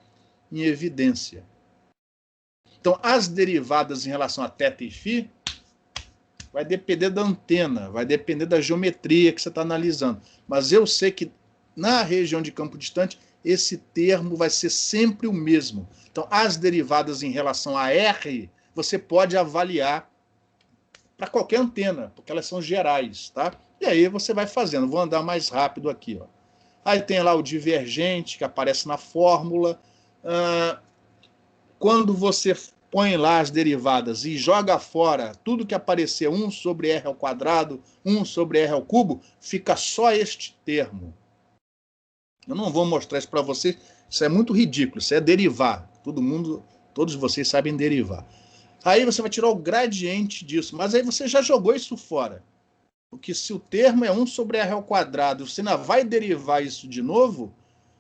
em evidência. Então, as derivadas em relação a θ e φ vai depender da antena, vai depender da geometria que você está analisando. Mas eu sei que na região de campo distante, esse termo vai ser sempre o mesmo. Então, as derivadas em relação a r, você pode avaliar para qualquer antena, porque elas são gerais, tá? E aí você vai fazendo. Vou andar mais rápido aqui, ó. Aí tem lá o divergente, que aparece na fórmula. Quando você põe lá as derivadas e joga fora tudo que aparecer 1 sobre r ao quadrado, 1 sobre r ao cubo, fica só este termo. Eu não vou mostrar isso para vocês, isso é muito ridículo, isso é derivar. Todos vocês sabem derivar. Aí você vai tirar o gradiente disso, mas aí você já jogou isso fora. Porque se o termo é 1 sobre r ao quadrado, você ainda vai derivar isso de novo,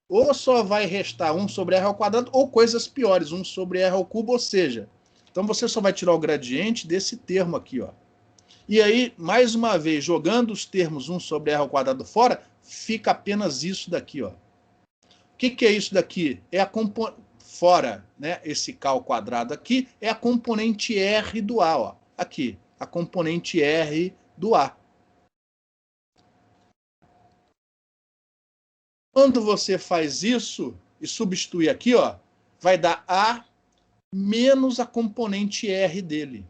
ou só vai restar 1 sobre r ao quadrado, ou coisas piores, 1 sobre r ao cubo, ou seja, então você só vai tirar o gradiente desse termo aqui, ó. E aí, mais uma vez, jogando os termos 1 sobre r ao quadrado fora, fica apenas isso daqui, ó. O que é isso daqui? É a componente fora, né? Esse k ao quadrado aqui é a componente r do A, ó. Aqui, a componente r do A. Quando você faz isso e substitui aqui, ó, vai dar A menos a componente R dele.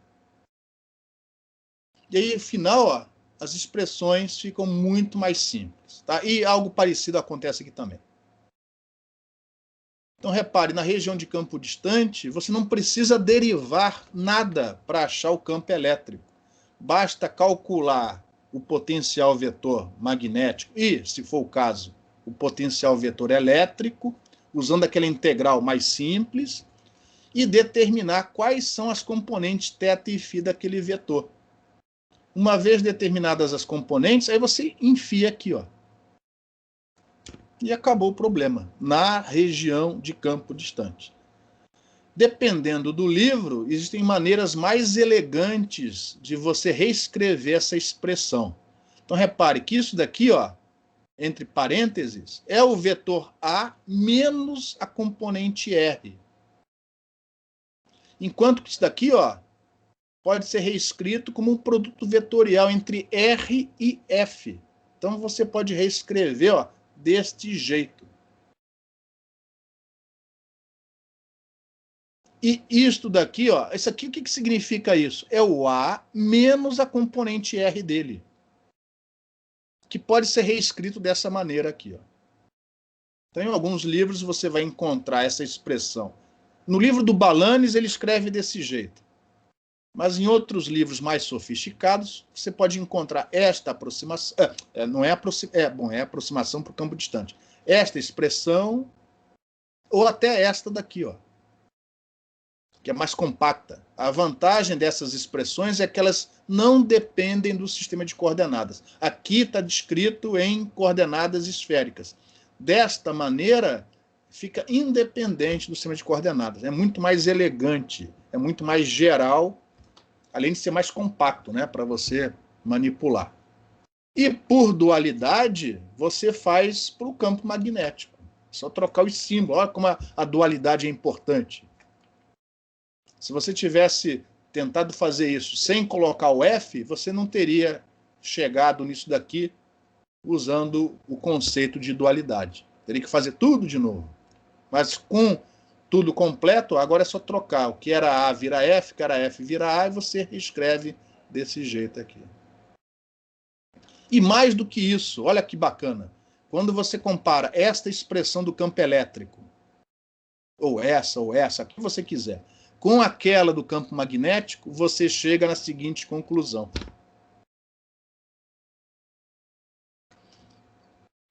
E aí, no final, ó, as expressões ficam muito mais simples. Tá? E algo parecido acontece aqui também. Então, repare, na região de campo distante, você não precisa derivar nada para achar o campo elétrico. Basta calcular o potencial vetor magnético e, se for o caso, o potencial vetor elétrico, usando aquela integral mais simples, e determinar quais são as componentes θ e φ daquele vetor. Uma vez determinadas as componentes, aí você enfia aqui, ó. E acabou o problema, na região de campo distante. Dependendo do livro, existem maneiras mais elegantes de você reescrever essa expressão. Então, repare que isso daqui, ó, entre parênteses, é o vetor A menos a componente R. Enquanto que isso daqui, ó, pode ser reescrito como um produto vetorial entre R e F. Então, você pode reescrever, ó, deste jeito. E isto daqui, ó, isso aqui, o que significa isso? É o A menos a componente R dele, que pode ser reescrito dessa maneira aqui, ó. Então, em alguns livros você vai encontrar essa expressão. No livro do Balanes, ele escreve desse jeito. Mas em outros livros mais sofisticados, você pode encontrar esta aproximação. É aproximação para o campo distante. Esta expressão, ou até esta daqui, ó, que é mais compacta. A vantagem dessas expressões é que elas não dependem do sistema de coordenadas. Aqui está descrito em coordenadas esféricas. Desta maneira, fica independente do sistema de coordenadas. É muito mais elegante, é muito mais geral, além de ser mais compacto, né, para você manipular. E por dualidade, você faz para o campo magnético. Só trocar os símbolos. Olha como a dualidade é importante. Se você tivesse tentado fazer isso sem colocar o F, você não teria chegado nisso daqui usando o conceito de dualidade. Teria que fazer tudo de novo. Mas com tudo completo, agora é só trocar. O que era A vira F, o que era F vira A, e você reescreve desse jeito aqui. E mais do que isso, olha que bacana, quando você compara esta expressão do campo elétrico, ou essa, a que você quiser, com aquela do campo magnético, você chega na seguinte conclusão.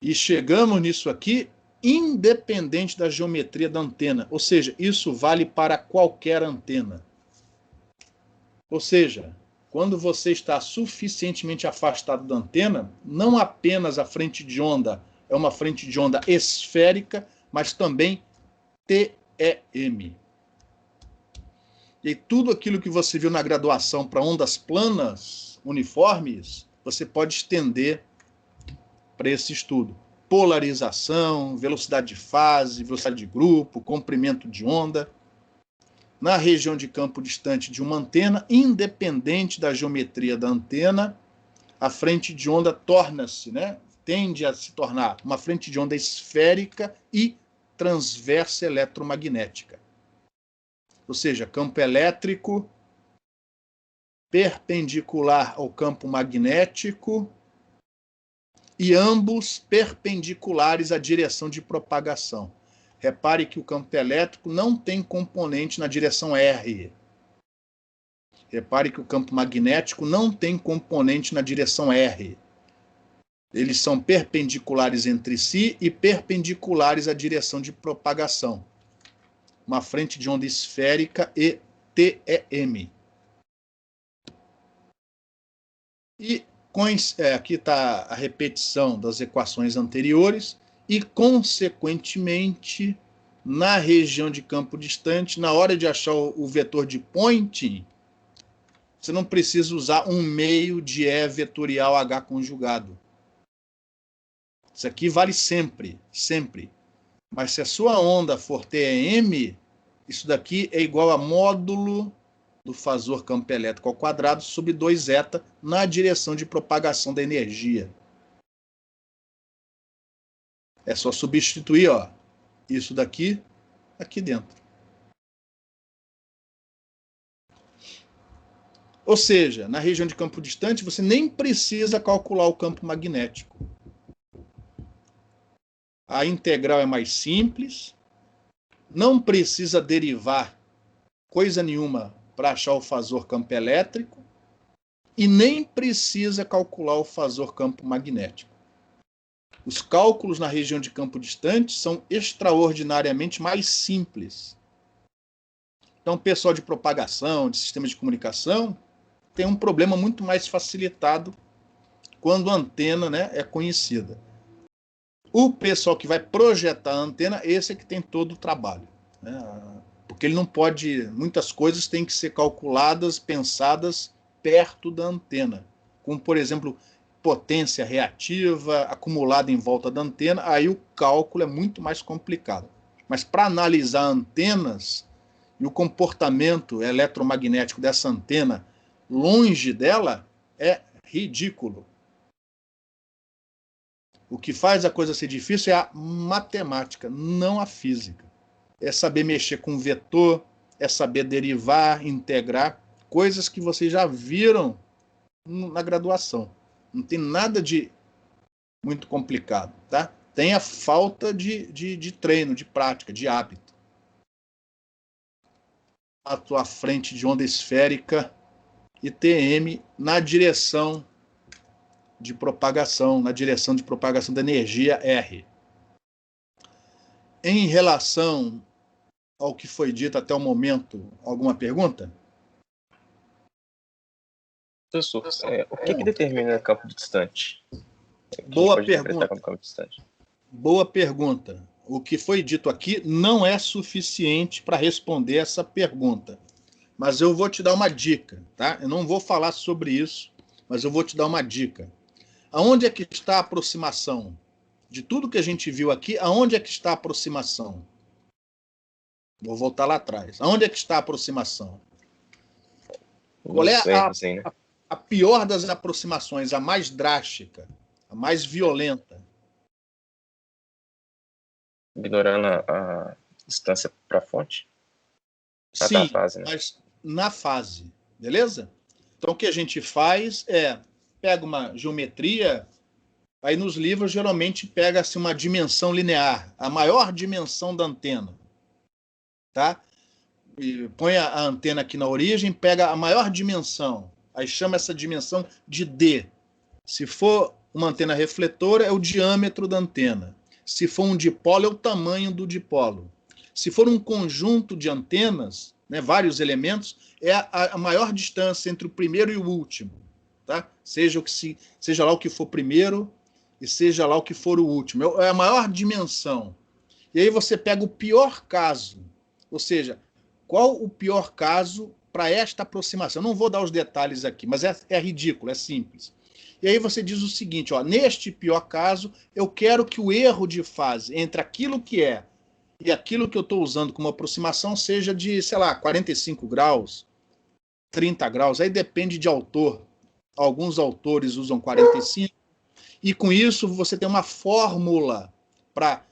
E chegamos nisso aqui independente da geometria da antena, ou seja, isso vale para qualquer antena. Ou seja, quando você está suficientemente afastado da antena, não apenas a frente de onda é uma frente de onda esférica, mas também TEM. E tudo aquilo que você viu na graduação para ondas planas, uniformes, você pode estender para esse estudo. Polarização, velocidade de fase, velocidade de grupo, comprimento de onda. Na região de campo distante de uma antena, independente da geometria da antena, a frente de onda torna-se, tende a se tornar uma frente de onda esférica e transversa eletromagnética. Ou seja, campo elétrico perpendicular ao campo magnético e ambos perpendiculares à direção de propagação. Repare que o campo elétrico não tem componente na direção R. Repare que o campo magnético não tem componente na direção R. Eles são perpendiculares entre si e perpendiculares à direção de propagação. Uma frente de onda esférica e TEM. E aqui está a repetição das equações anteriores e, consequentemente, na região de campo distante, na hora de achar o vetor de Poynting, você não precisa usar um meio de E vetorial H conjugado. Isso aqui vale sempre, sempre. Mas se a sua onda for TEM, isso daqui é igual a módulo do fasor campo elétrico ao quadrado sobre 2 θ na direção de propagação da energia. É só substituir, isso daqui aqui dentro. Ou seja, na região de campo distante, você nem precisa calcular o campo magnético. A integral é mais simples, não precisa derivar coisa nenhuma para achar o fasor campo elétrico e nem precisa calcular o fasor campo magnético. Os cálculos na região de campo distante são extraordinariamente mais simples. Então, o pessoal de propagação, de sistemas de comunicação, tem um problema muito mais facilitado quando a antena é conhecida. O pessoal que vai projetar a antena, esse é que tem todo o trabalho. Porque ele não pode, muitas coisas têm que ser calculadas, pensadas perto da antena. Como, por exemplo, potência reativa acumulada em volta da antena, aí o cálculo é muito mais complicado. Mas para analisar antenas e o comportamento eletromagnético dessa antena longe dela, é ridículo. O que faz a coisa ser difícil é a matemática, não a física. É saber mexer com vetor, é saber derivar, integrar, coisas que vocês já viram na graduação. Não tem nada de muito complicado, tá? Tem a falta de treino, de prática, de hábito. A tua frente de onda esférica e TM na direção de propagação, na direção de propagação da energia R. Em relação ao que foi dito até o momento, alguma pergunta? Professor, o que determina campo distante? Boa pergunta. Boa pergunta. O que foi dito aqui não é suficiente para responder essa pergunta. Mas eu vou te dar uma dica, tá? Eu não vou falar sobre isso, mas eu vou te dar uma dica. Aonde é que está a aproximação? De tudo que a gente viu aqui, aonde é que está a aproximação? Vou voltar lá atrás. Aonde é que está a aproximação? Qual é a pior das aproximações, a mais drástica, a mais violenta? Ignorando a distância para a fonte? Sim, na fase, mas na fase, beleza? Então, o que a gente faz é pega uma geometria, aí nos livros geralmente pega-se uma dimensão linear, a maior dimensão da antena. Tá? E põe a antena aqui na origem, pega a maior dimensão, aí chama essa dimensão de D. Se for uma antena refletora, é o diâmetro da antena. Se for um dipolo, é o tamanho do dipolo. Se for um conjunto de antenas, né, vários elementos, é a maior distância entre o primeiro e o último. Tá? Seja lá o que for primeiro e seja lá o que for o último. É a maior dimensão. E aí você pega o pior caso. Ou seja, qual o pior caso para esta aproximação? Eu não vou dar os detalhes aqui, mas é ridículo, é simples. E aí você diz o seguinte, ó, neste pior caso, eu quero que o erro de fase entre aquilo que é e aquilo que eu estou usando como aproximação seja de, sei lá, 45 graus, 30 graus, aí depende de autor. Alguns autores usam 45, e com isso você tem uma fórmula para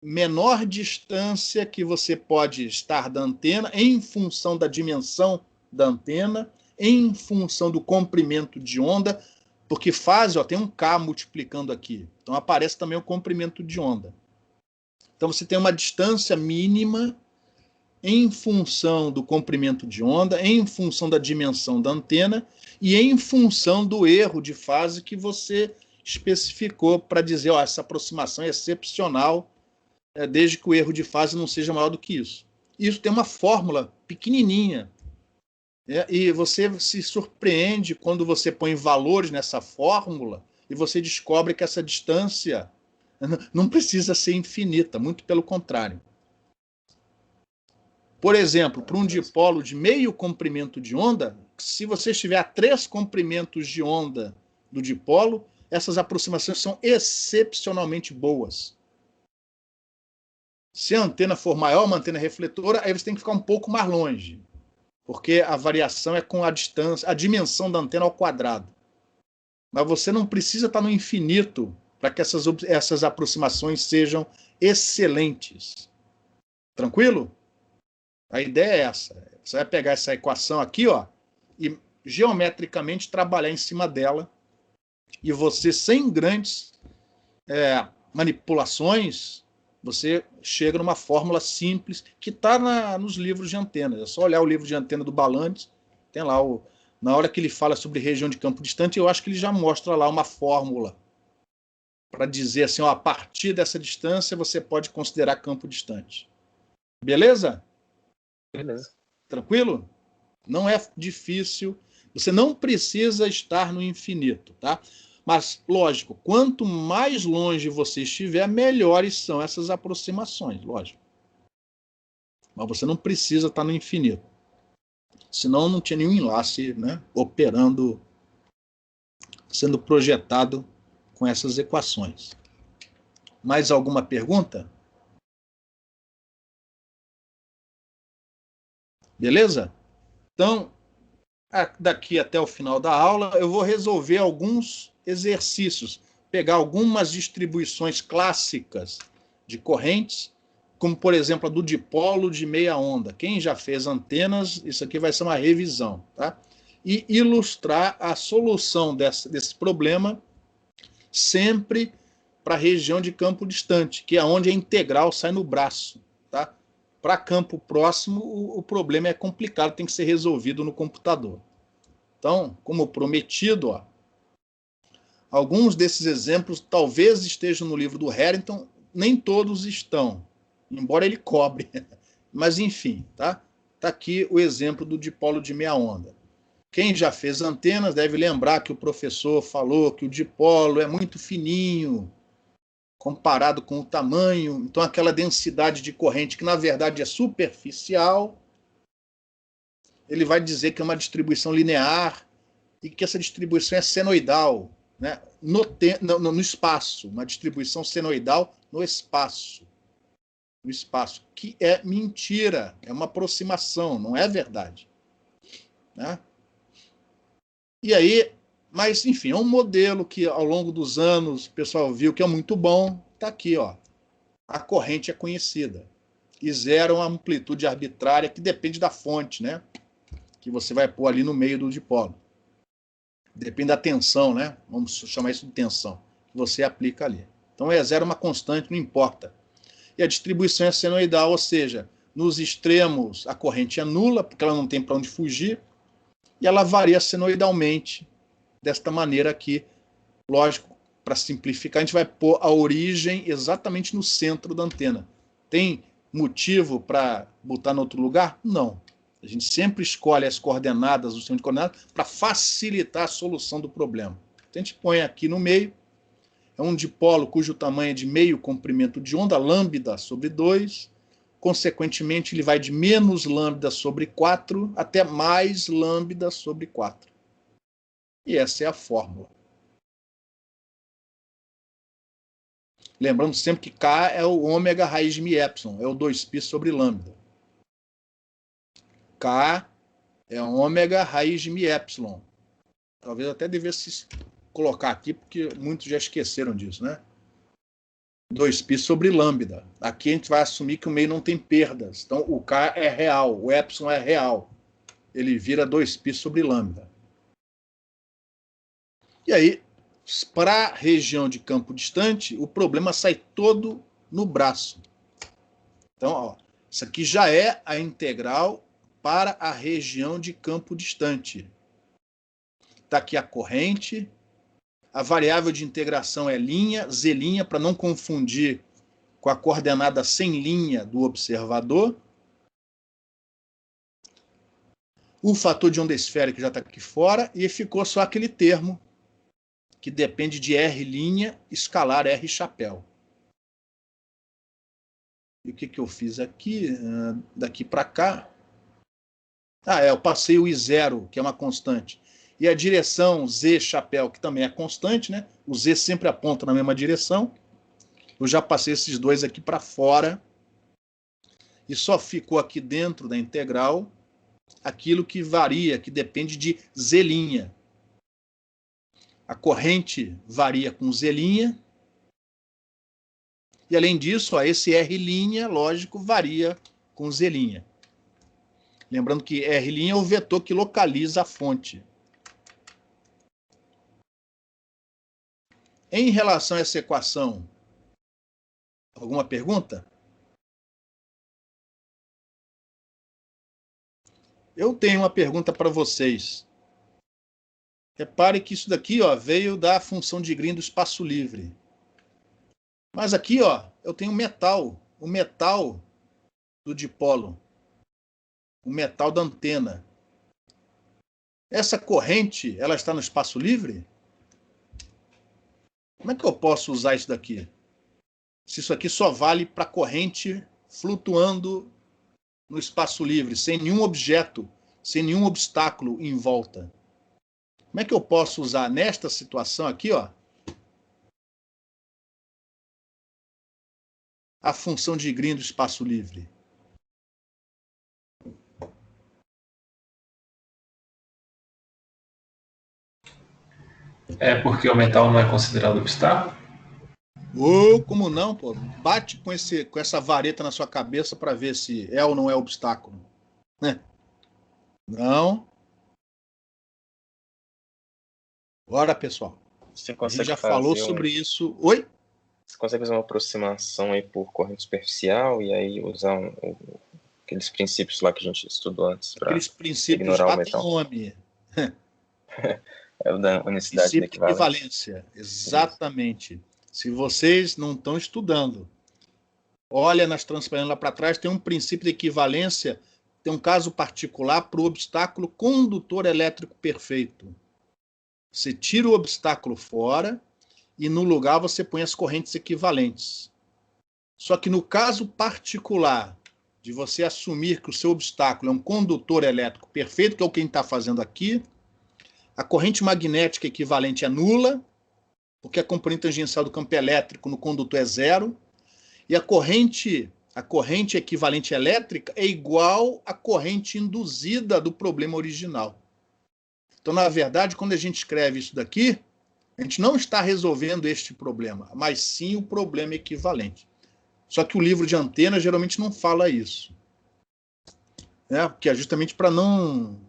menor distância que você pode estar da antena em função da dimensão da antena, em função do comprimento de onda, porque fase, ó, tem um K multiplicando aqui. Então aparece também o comprimento de onda. Então você tem uma distância mínima em função do comprimento de onda, em função da dimensão da antena e em função do erro de fase que você especificou para dizer, ó, essa aproximação é excepcional, desde que o erro de fase não seja maior do que isso. Isso tem uma fórmula pequenininha. E você se surpreende quando você põe valores nessa fórmula e você descobre que essa distância não precisa ser infinita, muito pelo contrário. Por exemplo, para um dipolo de meio comprimento de onda, se você estiver a 3 comprimentos de onda do dipolo, essas aproximações são excepcionalmente boas. Se a antena for maior, uma antena refletora, aí você tem que ficar um pouco mais longe, porque a variação é com a distância, a dimensão da antena ao quadrado. Mas você não precisa estar no infinito para que essas aproximações sejam excelentes. Tranquilo? A ideia é essa. Você vai pegar essa equação aqui, ó, e geometricamente trabalhar em cima dela, e você, sem grandes manipulações, você chega numa fórmula simples que está nos livros de antenas. É só olhar o livro de antena do Balandes, tem lá, na hora que ele fala sobre região de campo distante, eu acho que ele já mostra lá uma fórmula para dizer assim, ó, a partir dessa distância você pode considerar campo distante. Beleza? Beleza. Tranquilo? Não é difícil. Você não precisa estar no infinito, tá? Mas, lógico, quanto mais longe você estiver, melhores são essas aproximações, lógico. Mas você não precisa estar no infinito. Senão não tinha nenhum enlace, né, operando, sendo projetado com essas equações. Mais alguma pergunta? Beleza? Então, daqui até o final da aula, eu vou resolver alguns exercícios, pegar algumas distribuições clássicas de correntes, como, por exemplo, a do dipolo de meia onda. Quem já fez antenas, isso aqui vai ser uma revisão, tá? E ilustrar a solução desse problema sempre para a região de campo distante, que é onde a integral sai no braço, tá? Para campo próximo, o problema é complicado, tem que ser resolvido no computador. Então, como prometido, ó, alguns desses exemplos talvez estejam no livro do Harrington, nem todos estão, embora ele cobre. Mas, enfim, tá? Tá aqui o exemplo do dipolo de meia onda. Quem já fez antenas deve lembrar que o professor falou que o dipolo é muito fininho, comparado com o tamanho, então aquela densidade de corrente que na verdade é superficial, ele vai dizer que é uma distribuição linear e que essa distribuição é senoidal, né? No espaço, uma distribuição senoidal no espaço, que é mentira, é uma aproximação, não é verdade, né? E aí, mas, enfim, é um modelo que, ao longo dos anos, o pessoal viu que é muito bom. Está aqui, ó. A corrente é conhecida. E zero é uma amplitude arbitrária que depende da fonte, né? Que você vai pôr ali no meio do dipolo. Depende da tensão, né? Vamos chamar isso de tensão, que você aplica ali. Então, E0 é uma constante, não importa. E a distribuição é senoidal, ou seja, nos extremos a corrente é nula, porque ela não tem para onde fugir, e ela varia senoidalmente, desta maneira aqui. Lógico, para simplificar, a gente vai pôr a origem exatamente no centro da antena. Tem motivo para botar em outro lugar? Não. A gente sempre escolhe as coordenadas, o sistema de coordenadas, para facilitar a solução do problema. Então, a gente põe aqui no meio, é um dipolo cujo tamanho é de meio comprimento de onda, lambda sobre 2. Consequentemente, ele vai de menos lambda sobre 4 até mais lambda sobre 4. E essa é a fórmula. Lembrando sempre que K é o ômega raiz de epsilon, é o 2π sobre lambda. K é ômega raiz de epsilon. Talvez até devesse colocar aqui, porque muitos já esqueceram disso, né? 2π sobre lambda. Aqui a gente vai assumir que o meio não tem perdas. Então, o K é real, o epsilon é real. Ele vira 2π sobre lambda. E aí, para a região de campo distante, o problema sai todo no braço. Então, ó, isso aqui já é a integral para a região de campo distante. Está aqui a corrente. A variável de integração é linha, z', para não confundir com a coordenada sem linha do observador. O fator de onda esférica já está aqui fora, e ficou só aquele termo, que depende de R' escalar R chapéu. E o que eu fiz aqui? Daqui para cá. Eu passei o I0, que é uma constante. E a direção Z chapéu, que também é constante, né? O Z sempre aponta na mesma direção. Eu já passei esses dois aqui para fora. E só ficou aqui dentro da integral aquilo que varia, que depende de Z'. A corrente varia com Z'. E além disso, esse R', lógico, varia com Z'. Lembrando que R' é o vetor que localiza a fonte. Em relação a essa equação, alguma pergunta? Eu tenho uma pergunta para vocês. Repare que isso daqui, ó, veio da função de Green do espaço livre. Mas aqui, ó, eu tenho metal, o metal do dipolo, o metal da antena. Essa corrente, ela está no espaço livre? Como é que eu posso usar isso daqui? Se isso aqui só vale para corrente flutuando no espaço livre, sem nenhum objeto, sem nenhum obstáculo em volta. Como é que eu posso usar nesta situação aqui, ó, a função de Green do espaço livre? É porque o metal não é considerado obstáculo? Como não, pô? Bate com essa vareta na sua cabeça para ver se é ou não é obstáculo. Né? Não. Bora, pessoal. Você A gente consegue já falou sobre isso. Oi? Você consegue fazer uma aproximação aí por corrente superficial e aí usar aqueles princípios lá que a gente estudou antes para Aqueles princípios ignorar lá o metal? tem nome. É o da unicidade Princípio da de equivalência. equivalência. Exatamente. Se vocês não estão estudando, olha nas transparências lá para trás, tem um princípio de equivalência, tem um caso particular para o obstáculo condutor elétrico perfeito. Você tira o obstáculo fora e no lugar você põe as correntes equivalentes. Só que no caso particular de você assumir que o seu obstáculo é um condutor elétrico perfeito, que é o que a gente está fazendo aqui, a corrente magnética equivalente é nula, porque a componente tangencial do campo elétrico no condutor é zero, e a corrente equivalente elétrica é igual à corrente induzida do problema original. Então, na verdade, quando a gente escreve isso daqui, a gente não está resolvendo este problema, mas sim o problema equivalente. Só que o livro de antena geralmente não fala isso. Porque é justamente para não...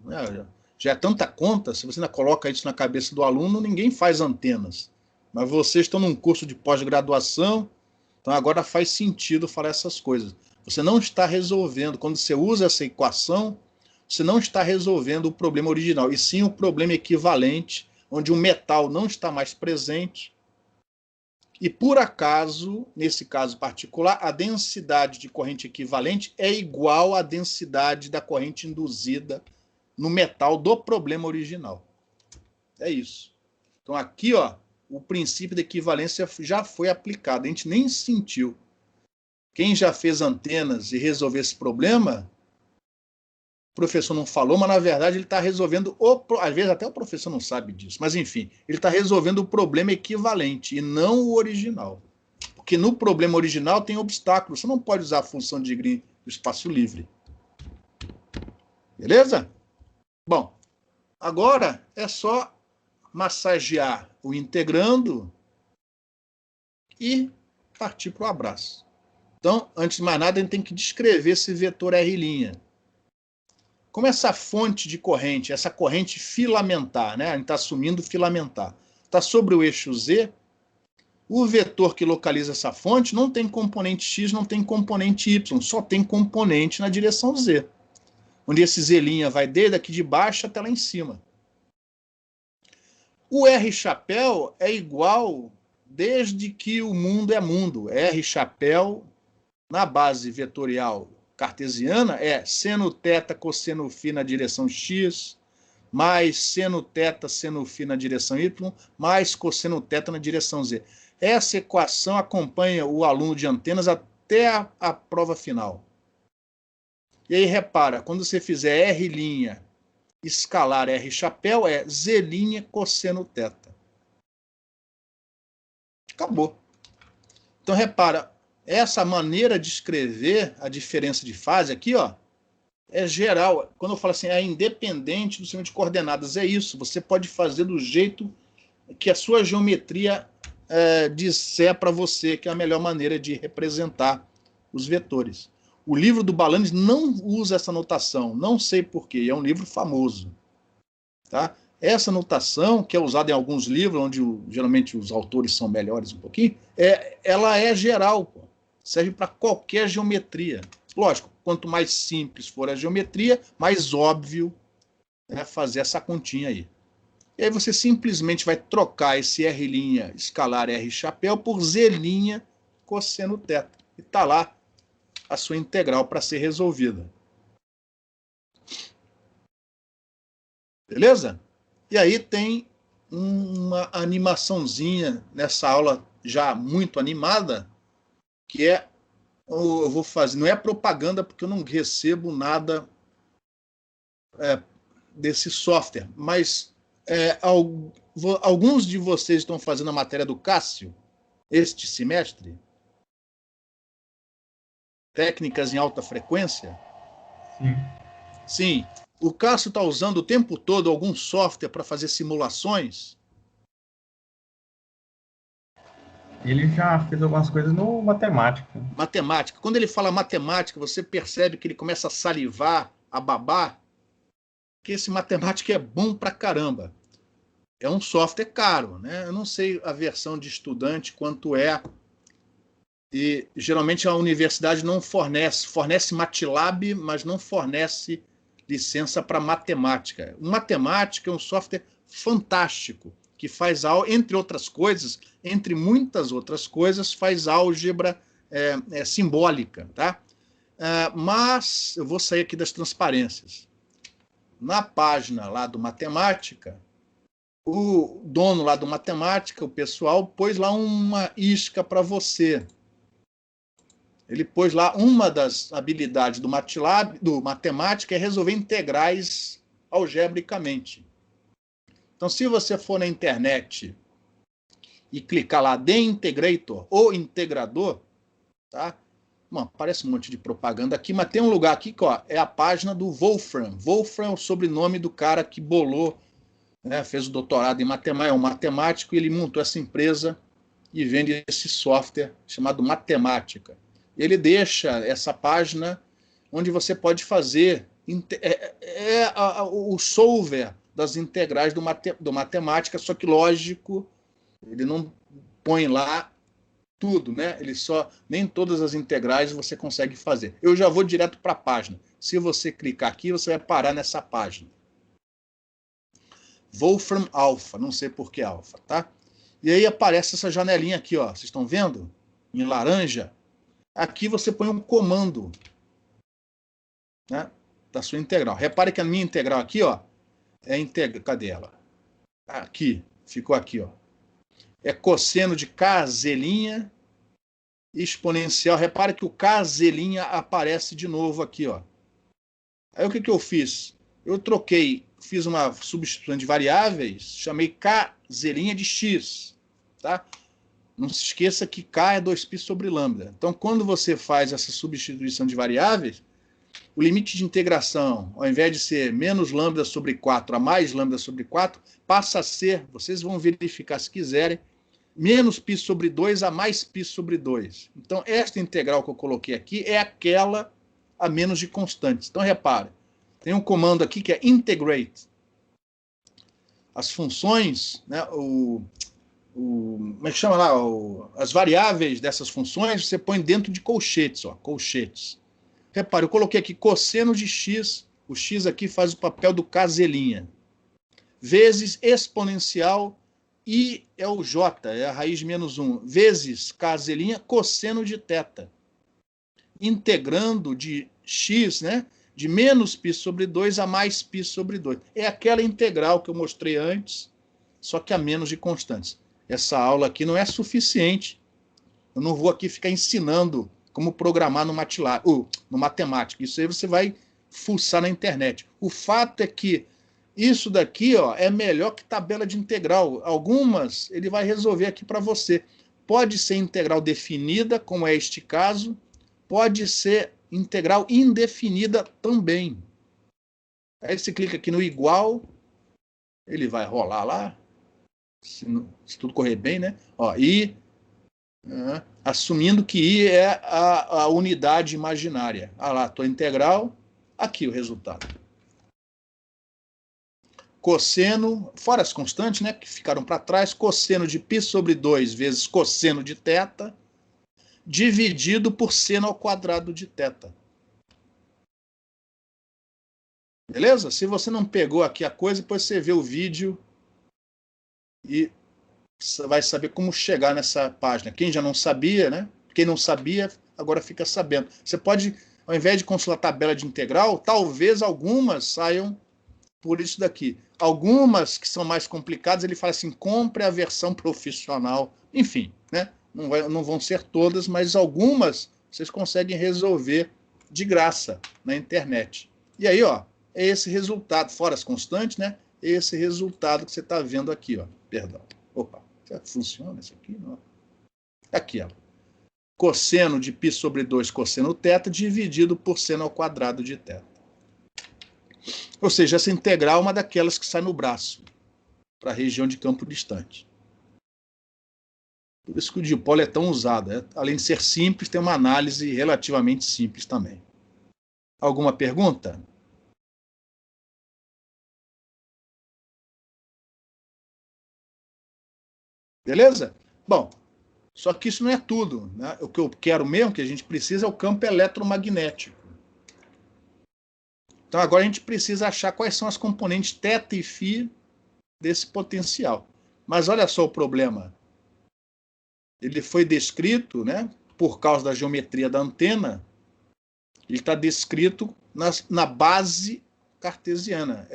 já é tanta conta, se você ainda coloca isso na cabeça do aluno, ninguém faz antenas. Mas vocês estão num curso de pós-graduação, então agora faz sentido falar essas coisas. Você não está resolvendo, quando você usa essa equação, você não está resolvendo o problema original, e sim o problema equivalente, onde o metal não está mais presente, e por acaso, nesse caso particular, a densidade de corrente equivalente é igual à densidade da corrente induzida no metal do problema original. É isso. Então aqui, ó, o princípio da equivalência já foi aplicado, a gente nem sentiu. Quem já fez antenas e resolveu esse problema, o professor não falou, mas na verdade ele está resolvendo, às vezes até o professor não sabe disso, mas enfim, ele está resolvendo o problema equivalente e não o original. Porque no problema original tem obstáculo, você não pode usar a função de Green do espaço livre. Beleza? Bom, agora é só massagear o integrando e partir para o abraço. Então, antes de mais nada, a gente tem que descrever esse vetor R'. Como essa fonte de corrente, essa corrente filamentar, né? A gente está assumindo filamentar, está sobre o eixo Z, o vetor que localiza essa fonte não tem componente X, não tem componente Y, só tem componente na direção Z, onde esse Z' vai desde aqui de baixo até lá em cima. O R chapéu é igual desde que o mundo é mundo. R chapéu, na base vetorial cartesiana, é seno θ cosseno φ na direção X, mais seno θ seno φ na direção Y, mais cosseno θ na direção Z. Essa equação acompanha o aluno de antenas até a prova final. E aí, repara, quando você fizer R' escalar R chapéu, é Z' cosseno θ. Acabou. Então, repara, essa maneira de escrever a diferença de fase aqui, ó, é geral. Quando eu falo assim, é independente do sistema de coordenadas, é isso. Você pode fazer do jeito que a sua geometria disser para você que é a melhor maneira de representar os vetores. O livro do Balanis não usa essa notação, não sei porquê, é um livro famoso. Tá? Essa notação, que é usada em alguns livros, onde geralmente os autores são melhores um pouquinho, ela é geral, pô. Serve para qualquer geometria. Lógico, quanto mais simples for a geometria, mais óbvio é fazer essa continha aí. E aí você simplesmente vai trocar esse R' escalar R chapéu por Z' cosseno θ. E está lá a sua integral para ser resolvida. Beleza? E aí tem uma animaçãozinha nessa aula já muito animada, que eu vou fazer, não é propaganda porque eu não recebo nada desse software, mas alguns de vocês estão fazendo a matéria do Cássio este semestre, técnicas em alta frequência. Sim. Sim. O Cássio está usando o tempo todo algum software para fazer simulações? Ele já fez algumas coisas no matemática. Matemática. Quando ele fala matemática, você percebe que ele começa a salivar, a babar, que esse matemática é bom pra caramba. É um software caro, né? Eu não sei a versão de estudante quanto é. E geralmente a universidade não fornece MATLAB, mas não fornece licença para matemática. O matemática é um software fantástico, que faz, entre outras coisas, entre muitas outras coisas, faz álgebra simbólica. Tá? Mas eu vou sair aqui das transparências. Na página lá do Matemática, o dono lá do Matemática, o pessoal, pôs lá uma isca para você. Ele pôs lá uma das habilidades do MATLAB, do Matemática, é resolver integrais algebricamente. Então, se você for na internet e clicar lá The Integrator ou Integrador, tá? Bom, aparece um monte de propaganda aqui, mas tem um lugar aqui que é a página do Wolfram. Wolfram é o sobrenome do cara que bolou, né, fez o doutorado em matemática, é um matemático, e ele montou essa empresa e vende esse software chamado Matemática. Ele deixa essa página onde você pode fazer o solver das integrais do matemática, só que, lógico, ele não põe lá tudo, né? Ele só, nem todas as integrais você consegue fazer. Eu já vou direto para a página. Se você clicar aqui, você vai parar nessa página. Wolfram Alpha, não sei por que alfa, tá? E aí aparece essa janelinha aqui, ó. Vocês estão vendo? Em laranja. Aqui você põe um comando, né, da sua integral. Repare que a minha integral aqui, ó, cadê ela? Aqui, ficou aqui, ó. É cosseno de kz' exponencial. Repare que o kz' aparece de novo aqui, ó. Aí o que eu fiz? Eu fiz uma substituição de variáveis, chamei kz' de x, tá? Não se esqueça que k é 2π sobre lambda. Então, quando você faz essa substituição de variáveis, o limite de integração, ao invés de ser menos lambda sobre 4 a mais lambda sobre 4, passa a ser, vocês vão verificar se quiserem, menos π sobre 2 a mais π sobre 2. Então, esta integral que eu coloquei aqui é aquela a menos de constantes. Então, repare, tem um comando aqui que é integrate. As funções, né, como é que chama lá? As variáveis dessas funções você põe dentro de colchetes, ó, colchetes. Repare, eu coloquei aqui cosseno de x, o x aqui faz o papel do kz', vezes exponencial, i é o j, é a raiz de menos 1, vezes kz', cosseno de θ. Integrando de x, né, de menos π sobre 2 a mais π sobre 2. É aquela integral que eu mostrei antes, só que a menos de constantes. Essa aula aqui não é suficiente. Eu não vou aqui ficar ensinando como programar no MATLAB, no matemática. Isso aí você vai fuçar na internet. O fato é que isso daqui, ó, é melhor que tabela de integral. Algumas ele vai resolver aqui para você. Pode ser integral definida, como é este caso. Pode ser integral indefinida também. Aí você clica aqui no igual, ele vai rolar lá, se tudo correr bem, né? Ó, I, assumindo que I é a unidade imaginária. Ah lá, tua integral, aqui o resultado. Cosseno, fora as constantes, né, que ficaram para trás, cosseno de π sobre 2 vezes cosseno de θ, dividido por seno ao quadrado de θ. Beleza? Se você não pegou aqui a coisa, depois você vê o vídeo e você vai saber como chegar nessa página. Quem já não sabia, né? Quem não sabia, agora fica sabendo. Você pode, ao invés de consultar a tabela de integral, talvez algumas saiam por isso daqui. Algumas que são mais complicadas, ele fala assim, compre a versão profissional. Enfim, né? Não vão ser todas, mas algumas vocês conseguem resolver de graça na internet. E aí, ó, é esse resultado, fora as constantes, né? Esse resultado que você está vendo aqui, ó. Perdão. Opa, funciona isso aqui? Não. Aqui, ó. Cosseno de π sobre 2 cosseno θ dividido por seno ao quadrado de θ. Ou seja, essa integral é uma daquelas que sai no braço, para a região de campo distante. Por isso que o dipolo é tão usado. Além de ser simples, tem uma análise relativamente simples também. Alguma pergunta? Beleza? Bom, só que isso não é tudo, né? O que eu quero mesmo, que a gente precisa, é o campo eletromagnético. Então agora a gente precisa achar quais são as componentes θ e φ desse potencial. Mas olha só o problema. Ele foi descrito, né, por causa da geometria da antena, ele está descrito na base cartesiana,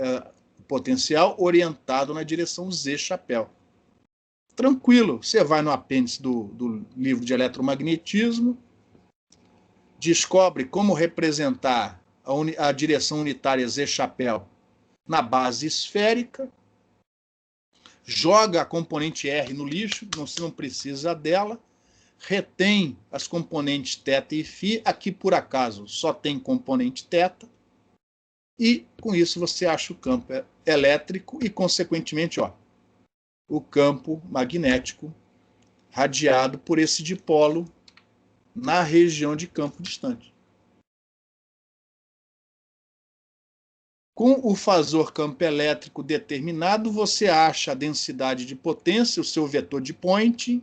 o potencial orientado na direção Z chapéu. Tranquilo, você vai no apêndice do livro de eletromagnetismo, descobre como representar a direção unitária Z chapéu na base esférica, joga a componente R no lixo, você não precisa dela, retém as componentes θ e φ, aqui por acaso só tem componente θ, e com isso você acha o campo elétrico e, consequentemente, ó, o campo magnético radiado por esse dipolo na região de campo distante. Com o fasor campo elétrico determinado, você acha a densidade de potência, o seu vetor de Point.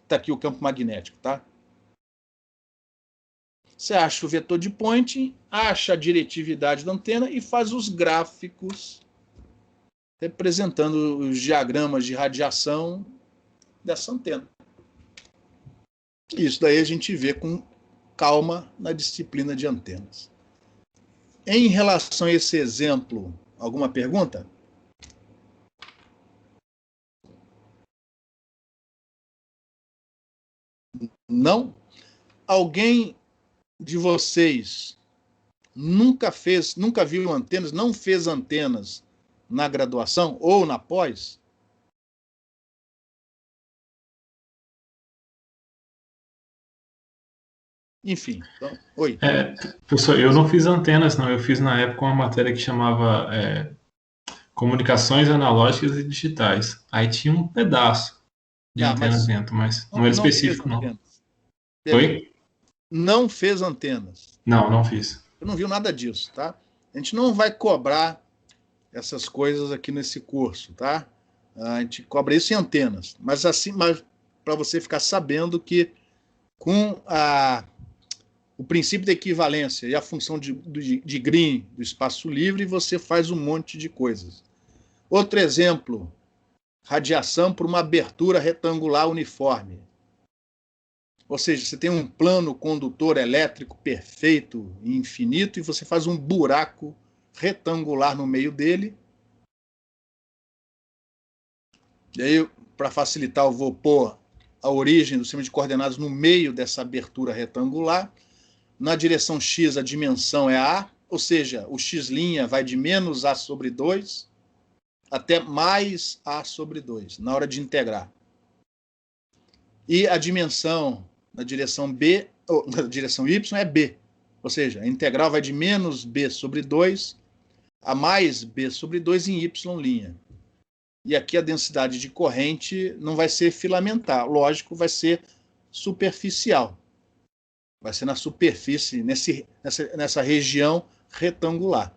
Está aqui o campo magnético, tá? Você acha o vetor de Point, acha a diretividade da antena e faz os gráficos representando os diagramas de radiação dessa antena. Isso daí a gente vê com calma na disciplina de antenas. Em relação a esse exemplo, alguma pergunta? Não? Alguém de vocês nunca viu antenas, não fez antenas na graduação ou na pós? Enfim, então, oi. Professor, eu não fiz antenas, não. Eu fiz na época uma matéria que chamava Comunicações Analógicas e Digitais. Aí tinha um pedaço de antenas dentro, mas não era específico, não. Oi? Não fez antenas. Não fiz. Eu não vi nada disso, tá? A gente não vai cobrar essas coisas aqui nesse curso, tá? A gente cobra isso em antenas. Mas para você ficar sabendo que com o princípio da equivalência e a função de Green do espaço livre, você faz um monte de coisas. Outro exemplo, radiação por uma abertura retangular uniforme. Ou seja, você tem um plano condutor elétrico perfeito e infinito e você faz um buraco retangular no meio dele. E aí, para facilitar, eu vou pôr a origem do sistema de coordenadas no meio dessa abertura retangular. Na direção x, a dimensão é A, ou seja, o x' vai de menos A sobre 2 até mais A sobre 2, na hora de integrar. E a dimensão na direção B, ou na direção y é B, ou seja, a integral vai de menos B sobre 2 a mais B sobre 2 em y'. E aqui a densidade de corrente não vai ser filamentar, lógico, vai ser superficial. Vai ser na superfície, nessa região retangular.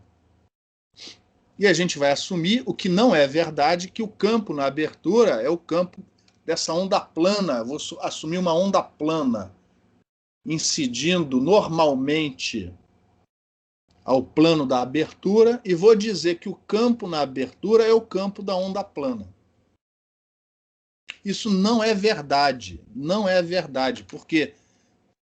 E a gente vai assumir, o que não é verdade, que o campo na abertura é o campo dessa onda plana. Vou assumir uma onda plana, incidindo normalmente ao plano da abertura, e vou dizer que o campo na abertura é o campo da onda plana. Isso não é verdade. Não é verdade, porque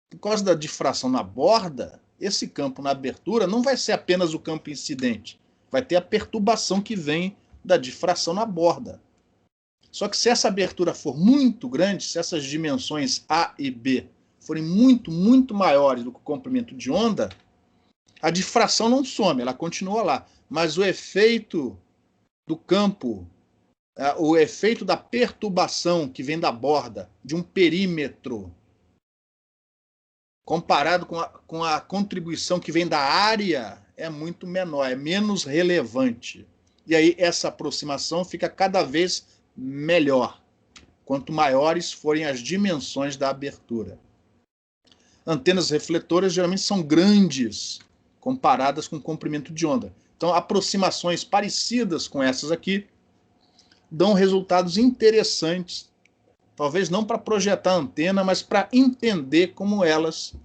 por causa da difração na borda, esse campo na abertura não vai ser apenas o campo incidente, vai ter a perturbação que vem da difração na borda. Só que se essa abertura for muito grande, se essas dimensões A e B forem muito, muito maiores do que o comprimento de onda, a difração não some, ela continua lá. Mas o efeito do campo, o efeito da perturbação que vem da borda, de um perímetro, comparado com a contribuição que vem da área, é muito menor, é menos relevante. E aí essa aproximação fica cada vez melhor, quanto maiores forem as dimensões da abertura. Antenas refletoras geralmente são grandes, comparadas com o comprimento de onda. Então, aproximações parecidas com essas aqui dão resultados interessantes, talvez não para projetar a antena, mas para entender como elas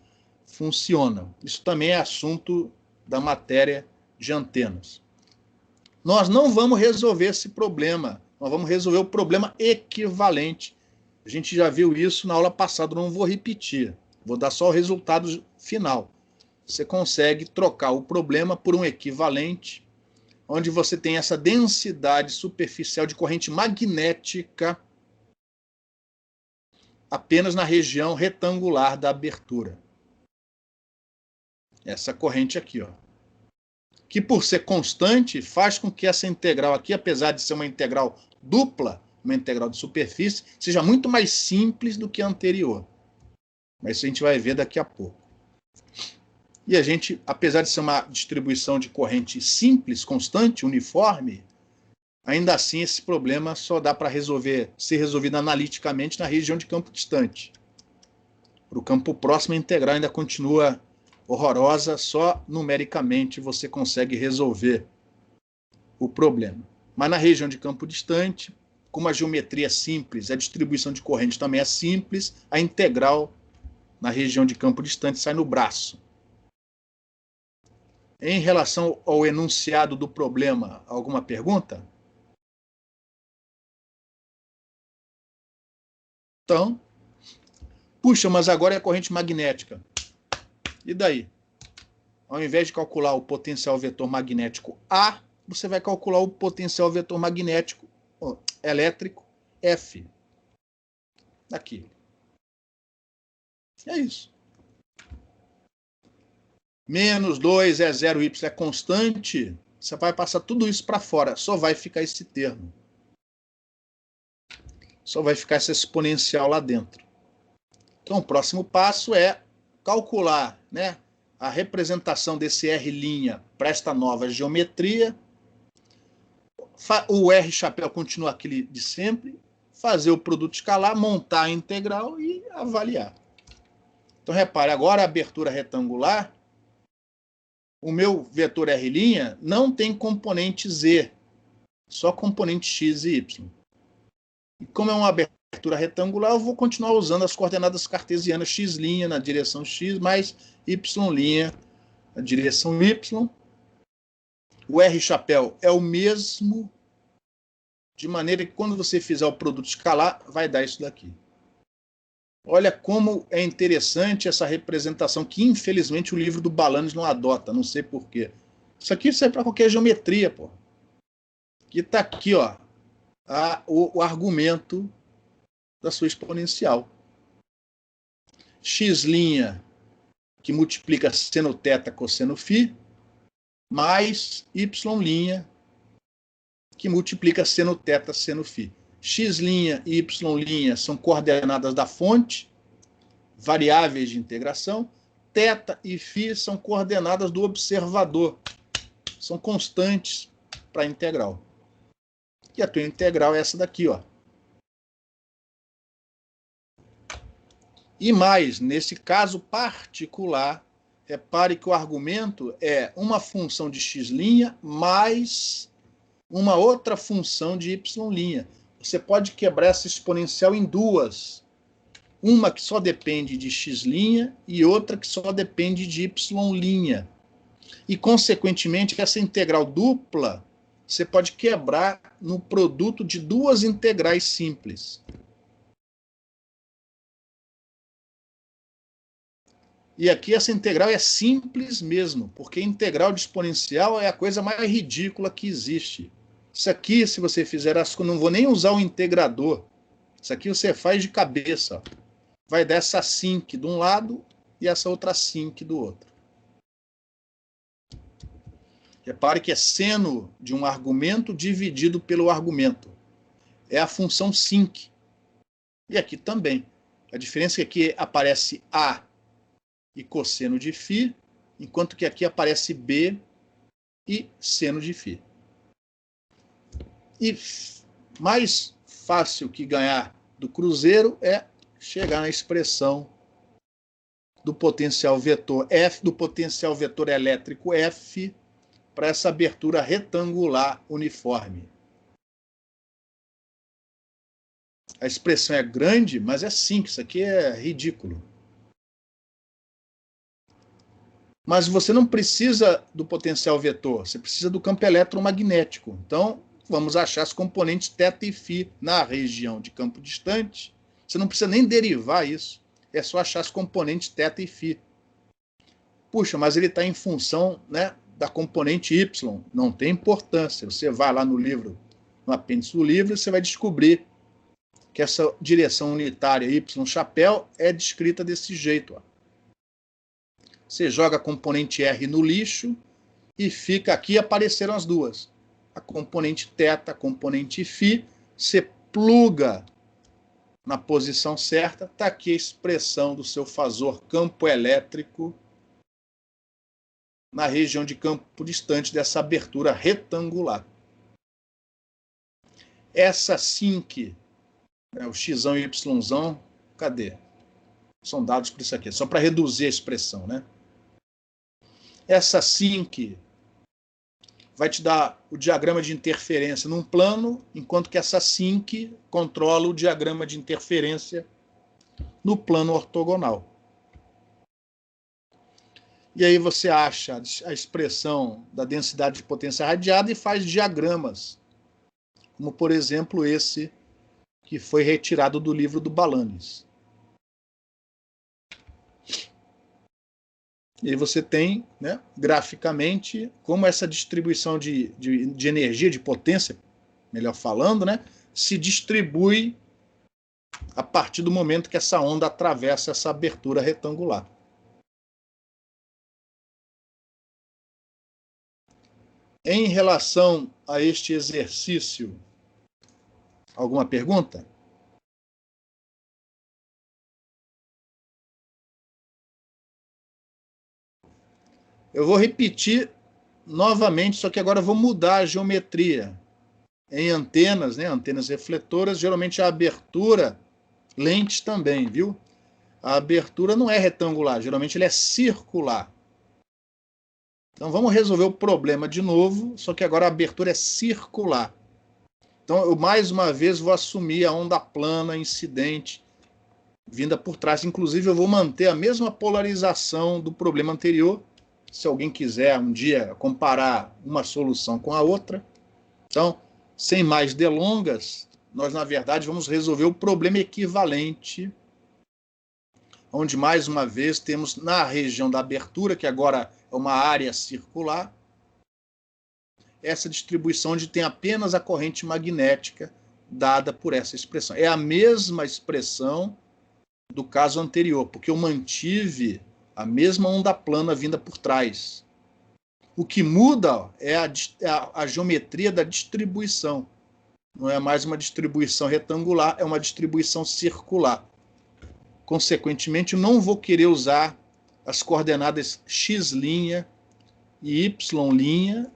funcionam. Isso também é assunto da matéria de antenas. Nós não vamos resolver esse problema, nós vamos resolver o problema equivalente. A gente já viu isso na aula passada, não vou repetir, vou dar só o resultado final. Você consegue trocar o problema por um equivalente, onde você tem essa densidade superficial de corrente magnética apenas na região retangular da abertura. Essa corrente aqui, ó, que por ser constante, faz com que essa integral aqui, apesar de ser uma integral dupla, uma integral de superfície, seja muito mais simples do que a anterior. Mas isso a gente vai ver daqui a pouco. E a gente, apesar de ser uma distribuição de corrente simples, constante, uniforme, ainda assim esse problema só dá para ser resolvido analiticamente na região de campo distante. Para o campo próximo, a integral ainda continua horrorosa, só numericamente você consegue resolver o problema. Mas na região de campo distante, com uma geometria simples, a distribuição de corrente também é simples, a integral na região de campo distante sai no braço. Em relação ao enunciado do problema, alguma pergunta? Então, puxa, mas agora é a corrente magnética. E daí? Ao invés de calcular o potencial vetor magnético A, você vai calcular o potencial vetor magnético elétrico F. Aqui. É isso. Menos 2 é 0, y é constante. Você vai passar tudo isso para fora. Só vai ficar esse termo. Só vai ficar essa exponencial lá dentro. Então, o próximo passo é calcular, né, a representação desse R' para esta nova geometria. O R chapéu continua aquele de sempre. Fazer o produto escalar, montar a integral e avaliar. Então, repare, agora a abertura retangular, o meu vetor R' não tem componente Z, só componente X e Y. E como é uma abertura retangular, eu vou continuar usando as coordenadas cartesianas x' na direção X, mais y' na direção Y. O R chapéu é o mesmo, de maneira que quando você fizer o produto escalar, vai dar isso daqui. Olha como é interessante essa representação, que infelizmente o livro do Balanes não adota, não sei porquê. Isso aqui serve para qualquer geometria, pô. Que está aqui, ó, o argumento da sua exponencial. X' que multiplica seno θ cosseno φ, mais y' que multiplica seno θ seno φ. X' e y' são coordenadas da fonte, variáveis de integração. Θ e φ são coordenadas do observador, são constantes para a integral. E a tua integral é essa daqui, ó. E mais, nesse caso particular, repare que o argumento é uma função de x' mais uma outra função de y'. Você pode quebrar essa exponencial em duas. Uma que só depende de x' e outra que só depende de y'. E, consequentemente, essa integral dupla você pode quebrar no produto de duas integrais simples. E aqui essa integral é simples mesmo, porque integral de exponencial é a coisa mais ridícula que existe. Isso aqui, se você fizer as coisas, não vou nem usar o integrador. Isso aqui você faz de cabeça. Vai dar essa sinc de um lado e essa outra sinc do outro. Repare que é seno de um argumento dividido pelo argumento. É a função sinc. E aqui também. A diferença é que aqui aparece A e cosseno de φ, enquanto que aqui aparece B e seno de φ. E mais fácil que ganhar do cruzeiro é chegar na expressão do potencial vetor F, do potencial vetor elétrico F, para essa abertura retangular uniforme. A expressão é grande, mas é simples. Isso aqui é ridículo. Mas você não precisa do potencial vetor, você precisa do campo eletromagnético. Então, vamos achar as componentes θ e φ na região de campo distante. Você não precisa nem derivar isso. É só achar as componentes θ e φ. Puxa, mas ele está em função, né, da componente y. Não tem importância. Você vai lá no livro, no apêndice do livro, você vai descobrir que essa direção unitária y chapéu é descrita desse jeito, ó. Você joga a componente R no lixo e fica aqui, apareceram as duas. A componente θ, a componente φ, você pluga na posição certa, está aqui a expressão do seu fazor campo elétrico na região de campo distante dessa abertura retangular. Essa sinc, o x e y, cadê? São dados por isso aqui, só para reduzir a expressão, né? Essa sinc vai te dar o diagrama de interferência num plano, enquanto que essa sinc controla o diagrama de interferência no plano ortogonal. E aí você acha a expressão da densidade de potência radiada e faz diagramas, como, por exemplo, esse que foi retirado do livro do Balanis. E aí você tem, né, graficamente, como essa distribuição de energia, de potência, melhor falando, né, se distribui a partir do momento que essa onda atravessa essa abertura retangular. Em relação a este exercício, alguma pergunta? Eu vou repetir novamente, só que agora eu vou mudar a geometria. Em antenas, né, antenas refletoras, geralmente a abertura, lentes também, viu? A abertura não é retangular, geralmente ela é circular. Então vamos resolver o problema de novo, só que agora a abertura é circular. Então eu mais uma vez vou assumir a onda plana incidente vinda por trás. Inclusive eu vou manter a mesma polarização do problema anterior, se alguém quiser um dia comparar uma solução com a outra. Então, sem mais delongas, nós na verdade vamos resolver o problema equivalente, onde mais uma vez temos na região da abertura, que agora é uma área circular, essa distribuição onde tem apenas a corrente magnética dada por essa expressão. É a mesma expressão do caso anterior, porque eu mantive a mesma onda plana vinda por trás. O que muda é a geometria da distribuição. Não é mais uma distribuição retangular, é uma distribuição circular. Consequentemente, eu não vou querer usar as coordenadas x' e y'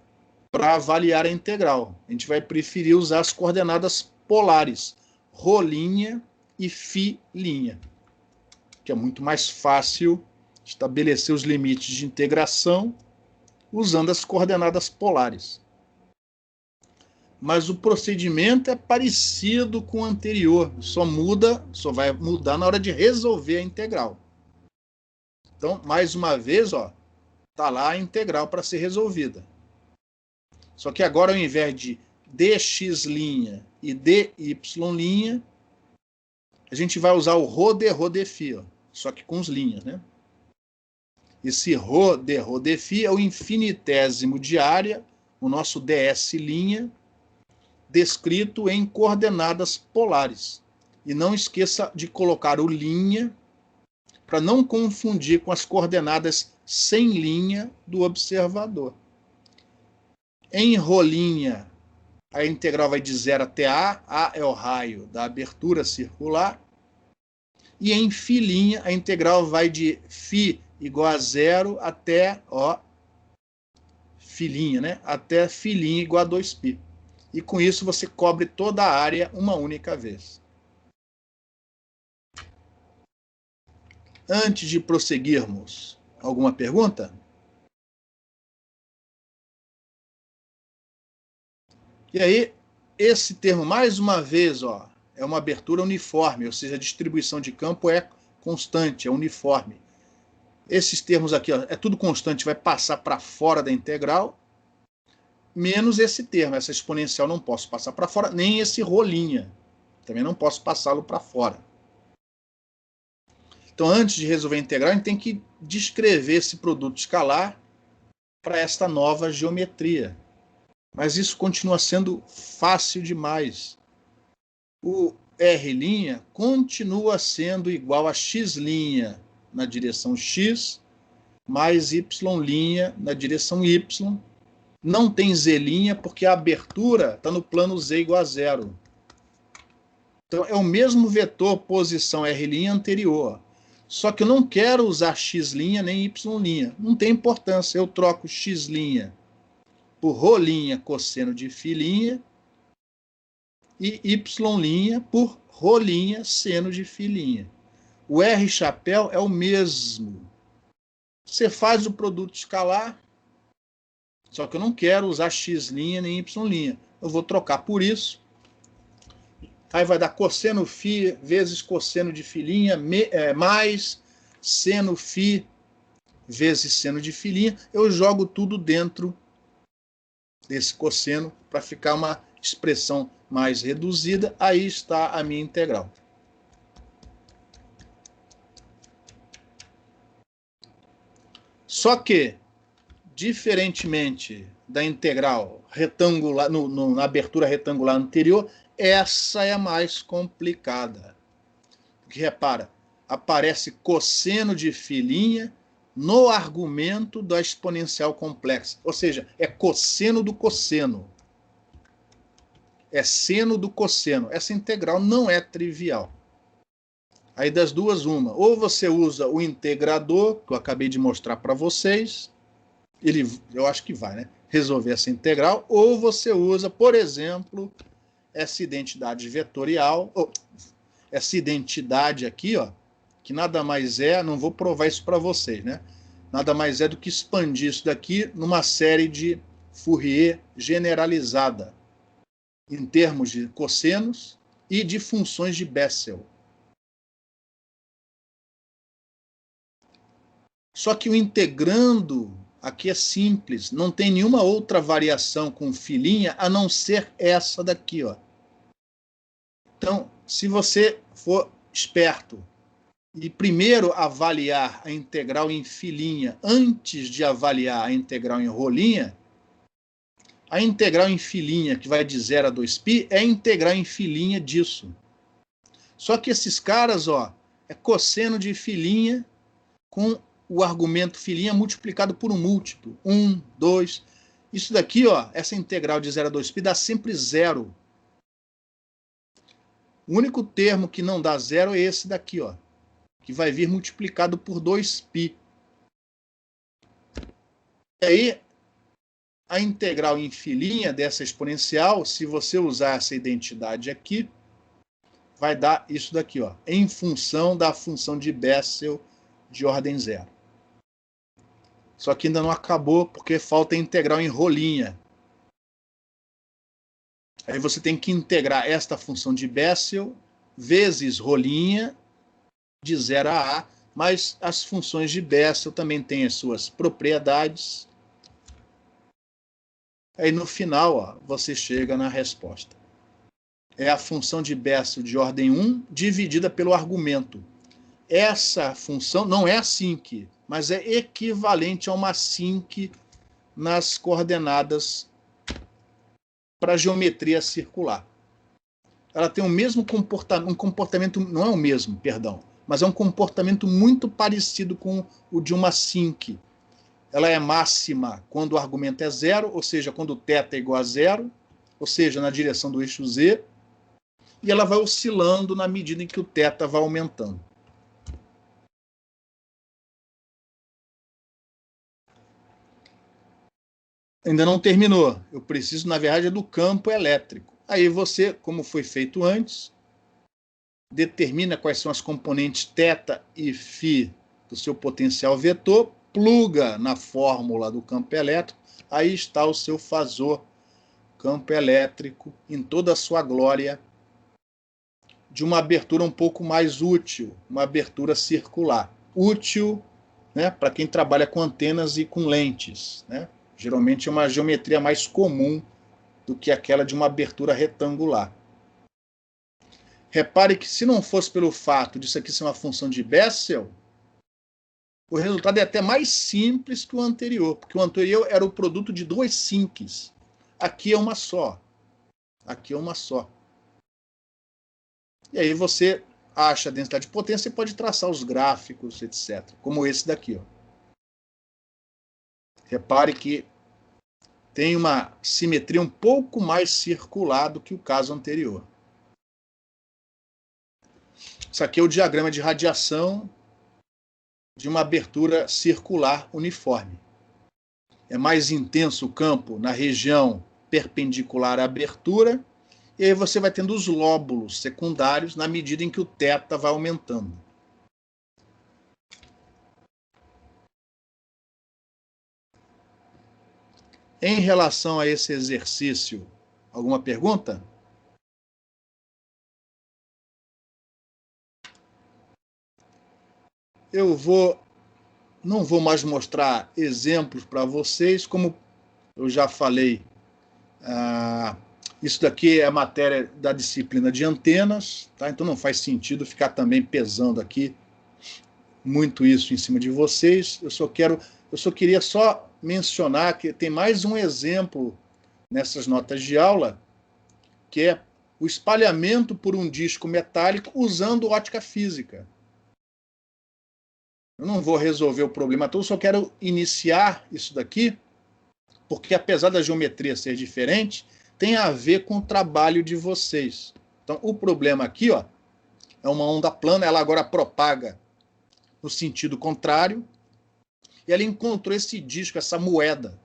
para avaliar a integral. A gente vai preferir usar as coordenadas polares, ρ' e φ', que é muito mais fácil estabelecer os limites de integração usando as coordenadas polares. Mas o procedimento é parecido com o anterior, só vai mudar na hora de resolver a integral. Então, mais uma vez, está lá a integral para ser resolvida. Só que agora, ao invés de dx' e dy', a gente vai usar o ρ dφ, só que com os linhas, né? Esse ρ dφ é o infinitésimo de área, o nosso ds', descrito em coordenadas polares. E não esqueça de colocar o linha, para não confundir com as coordenadas sem linha do observador. Em ρ', a integral vai de 0 até A é o raio da abertura circular, e em φ', a integral vai de φ igual a 0 até φ', né? Até φ' igual a 2π. E com isso você cobre toda a área uma única vez. Antes de prosseguirmos, alguma pergunta? E aí, esse termo, mais uma vez, é uma abertura uniforme, ou seja, a distribuição de campo é constante, é uniforme. Esses termos aqui, é tudo constante, vai passar para fora da integral, menos esse termo, essa exponencial não posso passar para fora, nem esse ρ', também não posso passá-lo para fora. Então, antes de resolver a integral, a gente tem que descrever esse produto escalar para esta nova geometria. Mas isso continua sendo fácil demais. O R' continua sendo igual a x' na direção x, mais y' na direção y. Não tem z' porque a abertura está no plano z igual a 0. Então, é o mesmo vetor posição R' anterior. Só que eu não quero usar x' nem y'. Não tem importância. Eu troco x' por ρ' cosseno de φ' e y' por ρ' seno de φ'. O R chapéu é o mesmo. Você faz o produto escalar, só que eu não quero usar x' nem y'. Eu vou trocar por isso. Aí vai dar cosseno φ vezes cosseno de φ' mais seno φ vezes seno de φ'. Eu jogo tudo dentro desse cosseno para ficar uma expressão mais reduzida. Aí está a minha integral. Só que, diferentemente da integral retangular, na abertura retangular anterior, essa é a mais complicada. Porque, repara, aparece cosseno de φ' no argumento da exponencial complexa. Ou seja, é cosseno do cosseno. É seno do cosseno. Essa integral não é trivial. Aí das duas, uma. Ou você usa o integrador, que eu acabei de mostrar para vocês, eu acho que vai, né? Resolver essa integral, ou você usa, por exemplo, essa identidade vetorial, essa identidade aqui, ó, que nada mais é, não vou provar isso para vocês, né? Nada mais é do que expandir isso daqui numa série de Fourier generalizada, em termos de cossenos e de funções de Bessel. Só que o integrando aqui é simples, não tem nenhuma outra variação com filhinha a não ser essa daqui, ó. Então, se você for esperto e primeiro avaliar a integral em filinha antes de avaliar a integral em rolinha, a integral em filinha, que vai de 0 a 2π, é a integral em filinha disso. Só que esses caras, ó, é cosseno de filinha com o argumento filinha multiplicado por um múltiplo. 1, 2. Isso daqui, ó, essa integral de 0 a 2π dá sempre 0. O único termo que não dá 0 é esse daqui, ó, que vai vir multiplicado por 2π. E aí, a integral em filinha dessa exponencial, se você usar essa identidade aqui, vai dar isso daqui, ó, em função da função de Bessel de ordem 0. Só que ainda não acabou, porque falta a integral em rolinha. Aí você tem que integrar esta função de Bessel vezes rolinha de 0 a A, mas as funções de Bessel também têm as suas propriedades. Aí no final, ó, você chega na resposta. É a função de Bessel de ordem 1 dividida pelo argumento. Essa função não é a sinc, mas é equivalente a uma sinc nas coordenadas para a geometria circular. Ela tem o mesmo comportamento, não é o mesmo, perdão, mas é um comportamento muito parecido com o de uma sinc. Ela é máxima quando o argumento é 0, ou seja, quando o θ é igual a 0, ou seja, na direção do eixo z, e ela vai oscilando na medida em que o θ vai aumentando. Ainda não terminou. Eu preciso, na verdade, do campo elétrico. Aí você, como foi feito antes, determina quais são as componentes θ e φ do seu potencial vetor, pluga na fórmula do campo elétrico, aí está o seu fasor campo elétrico em toda a sua glória, de uma abertura um pouco mais útil, uma abertura circular. Útil, né, para quem trabalha com antenas e com lentes, né? Geralmente é uma geometria mais comum do que aquela de uma abertura retangular. Repare que se não fosse pelo fato disso aqui ser uma função de Bessel, o resultado é até mais simples que o anterior, porque o anterior era o produto de duas sincs. Aqui é uma só. Aqui é uma só. E aí você acha a densidade de potência e pode traçar os gráficos, etc. Como esse daqui, ó. Repare que tem uma simetria um pouco mais circular do que o caso anterior. Isso aqui é o diagrama de radiação de uma abertura circular uniforme. É mais intenso o campo na região perpendicular à abertura, e aí você vai tendo os lóbulos secundários na medida em que o θ vai aumentando. Em relação a esse exercício, alguma pergunta? Eu não vou mais mostrar exemplos para vocês, como eu já falei, isso daqui é a matéria da disciplina de antenas, tá? Então não faz sentido ficar também pesando aqui muito isso em cima de vocês. Eu só queria só mencionar que tem mais um exemplo nessas notas de aula, que é o espalhamento por um disco metálico usando ótica física. Eu não vou resolver o problema todo, só quero iniciar isso daqui, porque apesar da geometria ser diferente, tem a ver com o trabalho de vocês. Então, o problema aqui, ó, é uma onda plana, ela agora propaga no sentido contrário, e ela encontrou esse disco, essa moeda,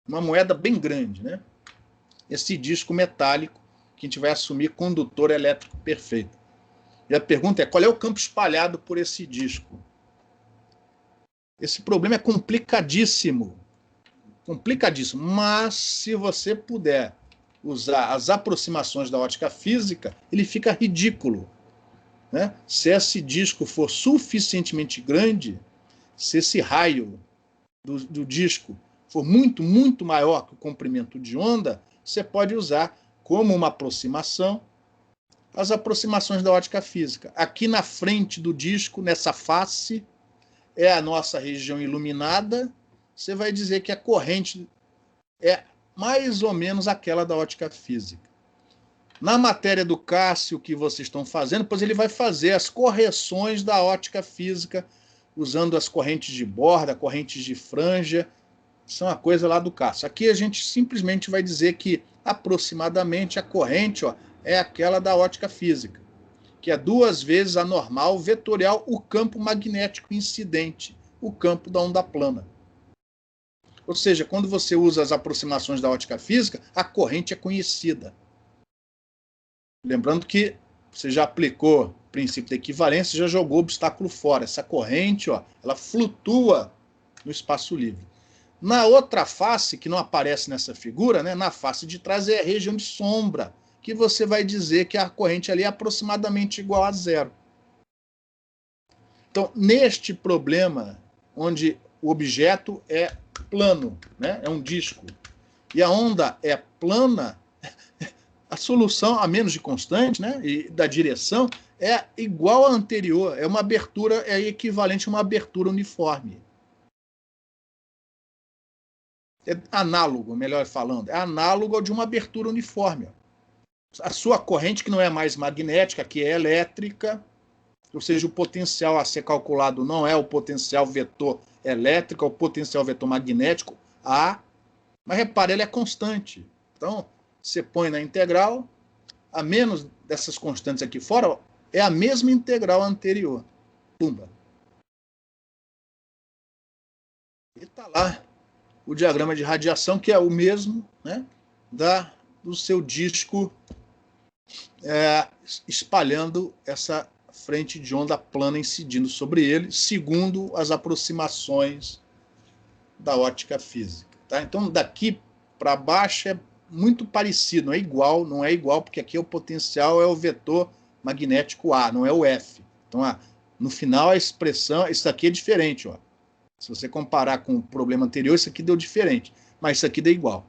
uma moeda bem grande, né? Esse disco metálico, que a gente vai assumir condutor elétrico perfeito. E a pergunta é, qual é o campo espalhado por esse disco? Esse problema é complicadíssimo, mas se você puder usar as aproximações da ótica física, ele fica ridículo, né? Se esse disco for suficientemente grande, se esse raio do disco for muito, muito maior que o comprimento de onda, você pode usar como uma aproximação as aproximações da ótica física. Aqui na frente do disco, nessa face, é a nossa região iluminada, você vai dizer que a corrente é mais ou menos aquela da ótica física. Na matéria do Cássio que vocês estão fazendo, pois ele vai fazer as correções da ótica física, usando as correntes de borda, correntes de franja, isso é uma coisa lá do Cássio. Aqui a gente simplesmente vai dizer que aproximadamente a corrente, ó, é aquela da ótica física, que é 2 vezes a normal vetorial, o campo magnético incidente, o campo da onda plana. Ou seja, quando você usa as aproximações da ótica física, a corrente é conhecida. Lembrando que você já aplicou o princípio da equivalência, já jogou o obstáculo fora. Essa corrente, ó, ela flutua no espaço livre. Na outra face, que não aparece nessa figura, né, na face de trás é a região de sombra, que você vai dizer que a corrente ali é aproximadamente igual a 0. Então, neste problema, onde o objeto é plano, né, é um disco, e a onda é plana, a solução, a menos de constante, né, e da direção, é igual à anterior, é uma abertura, é equivalente a uma abertura uniforme. É análogo, melhor falando, é análogo ao de uma abertura uniforme. A sua corrente, que não é mais magnética, que é elétrica, ou seja, o potencial a ser calculado não é o potencial vetor elétrico, é o potencial vetor magnético, A, mas repare, ele é constante. Então, você põe na integral, a menos dessas constantes aqui fora, é a mesma integral anterior. Pumba. E está lá o diagrama de radiação, que é o mesmo, né, do seu disco espalhando essa frente de onda plana incidindo sobre ele, segundo as aproximações da ótica física. Tá? Então, daqui para baixo é muito parecido, não é igual, porque aqui o potencial é o vetor magnético A, não é o F. Então, no final, a expressão, isso aqui é diferente, ó. Se você comparar com o problema anterior, isso aqui deu diferente, mas isso aqui deu igual.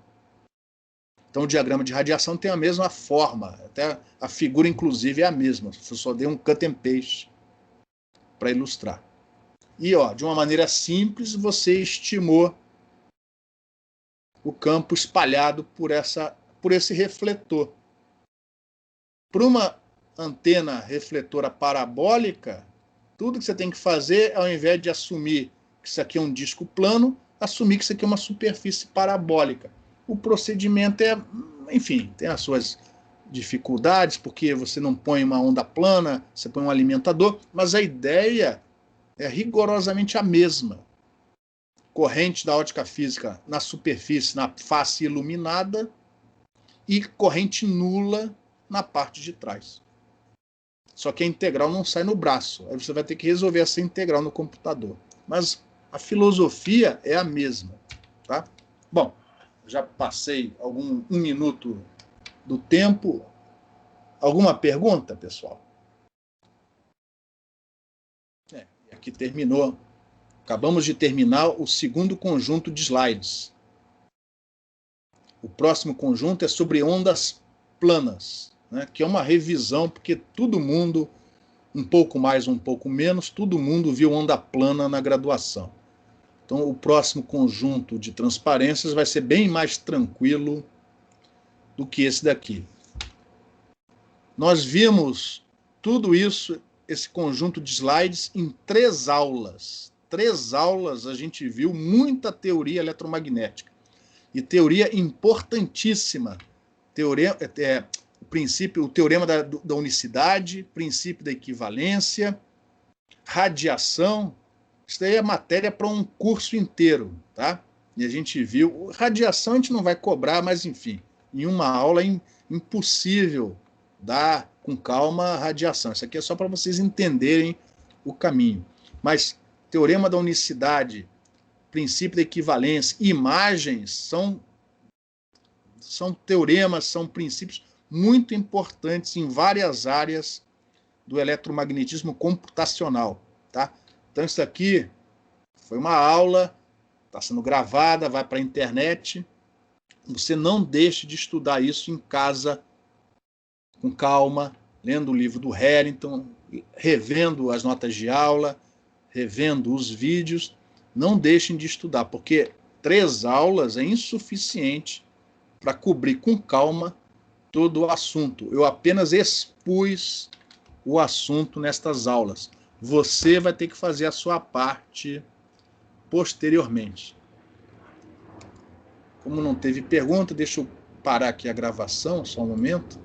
Então, o diagrama de radiação tem a mesma forma, até a figura, inclusive, é a mesma. Eu só dei um cut and paste para ilustrar. E, ó, de uma maneira simples, você estimou o campo espalhado por esse refletor. Para uma antena refletora parabólica, tudo que você tem que fazer, ao invés de assumir que isso aqui é um disco plano, assumir que isso aqui é uma superfície parabólica. O procedimento enfim, tem as suas dificuldades, porque você não põe uma onda plana, você põe um alimentador, mas a ideia é rigorosamente a mesma. Corrente da ótica física na superfície, na face iluminada, e corrente nula na parte de trás. Só que a integral não sai no braço, aí você vai ter que resolver essa integral no computador. Mas a filosofia é a mesma. Tá? Bom, Já passei um minuto do tempo. Alguma pergunta, pessoal? Aqui terminou. Acabamos de terminar o segundo conjunto de slides. O próximo conjunto é sobre ondas planas, né, que é uma revisão, porque todo mundo, um pouco mais, um pouco menos, todo mundo viu onda plana na graduação. Então, o próximo conjunto de transparências vai ser bem mais tranquilo do que esse daqui. Nós vimos tudo isso, esse conjunto de slides, em 3 aulas. 3 aulas a gente viu muita teoria eletromagnética. E teoria importantíssima. O teorema da unicidade, princípio da equivalência, radiação. Isso daí é matéria para um curso inteiro, tá? E a gente viu. Radiação a gente não vai cobrar, mas enfim, em uma aula é impossível dar com calma a radiação. Isso aqui é só para vocês entenderem o caminho. Mas teorema da unicidade, princípio da equivalência, imagens são teoremas, são princípios muito importantes em várias áreas do eletromagnetismo computacional, tá? Então isso aqui foi uma aula, está sendo gravada, vai para a internet. Você não deixe de estudar isso em casa, com calma, lendo o livro do Harrington, revendo as notas de aula, revendo os vídeos. Não deixem de estudar, porque 3 aulas é insuficiente para cobrir com calma todo o assunto. Eu apenas expus o assunto nestas aulas. Você vai ter que fazer a sua parte posteriormente. Como não teve pergunta, deixa eu parar aqui a gravação, só um momento.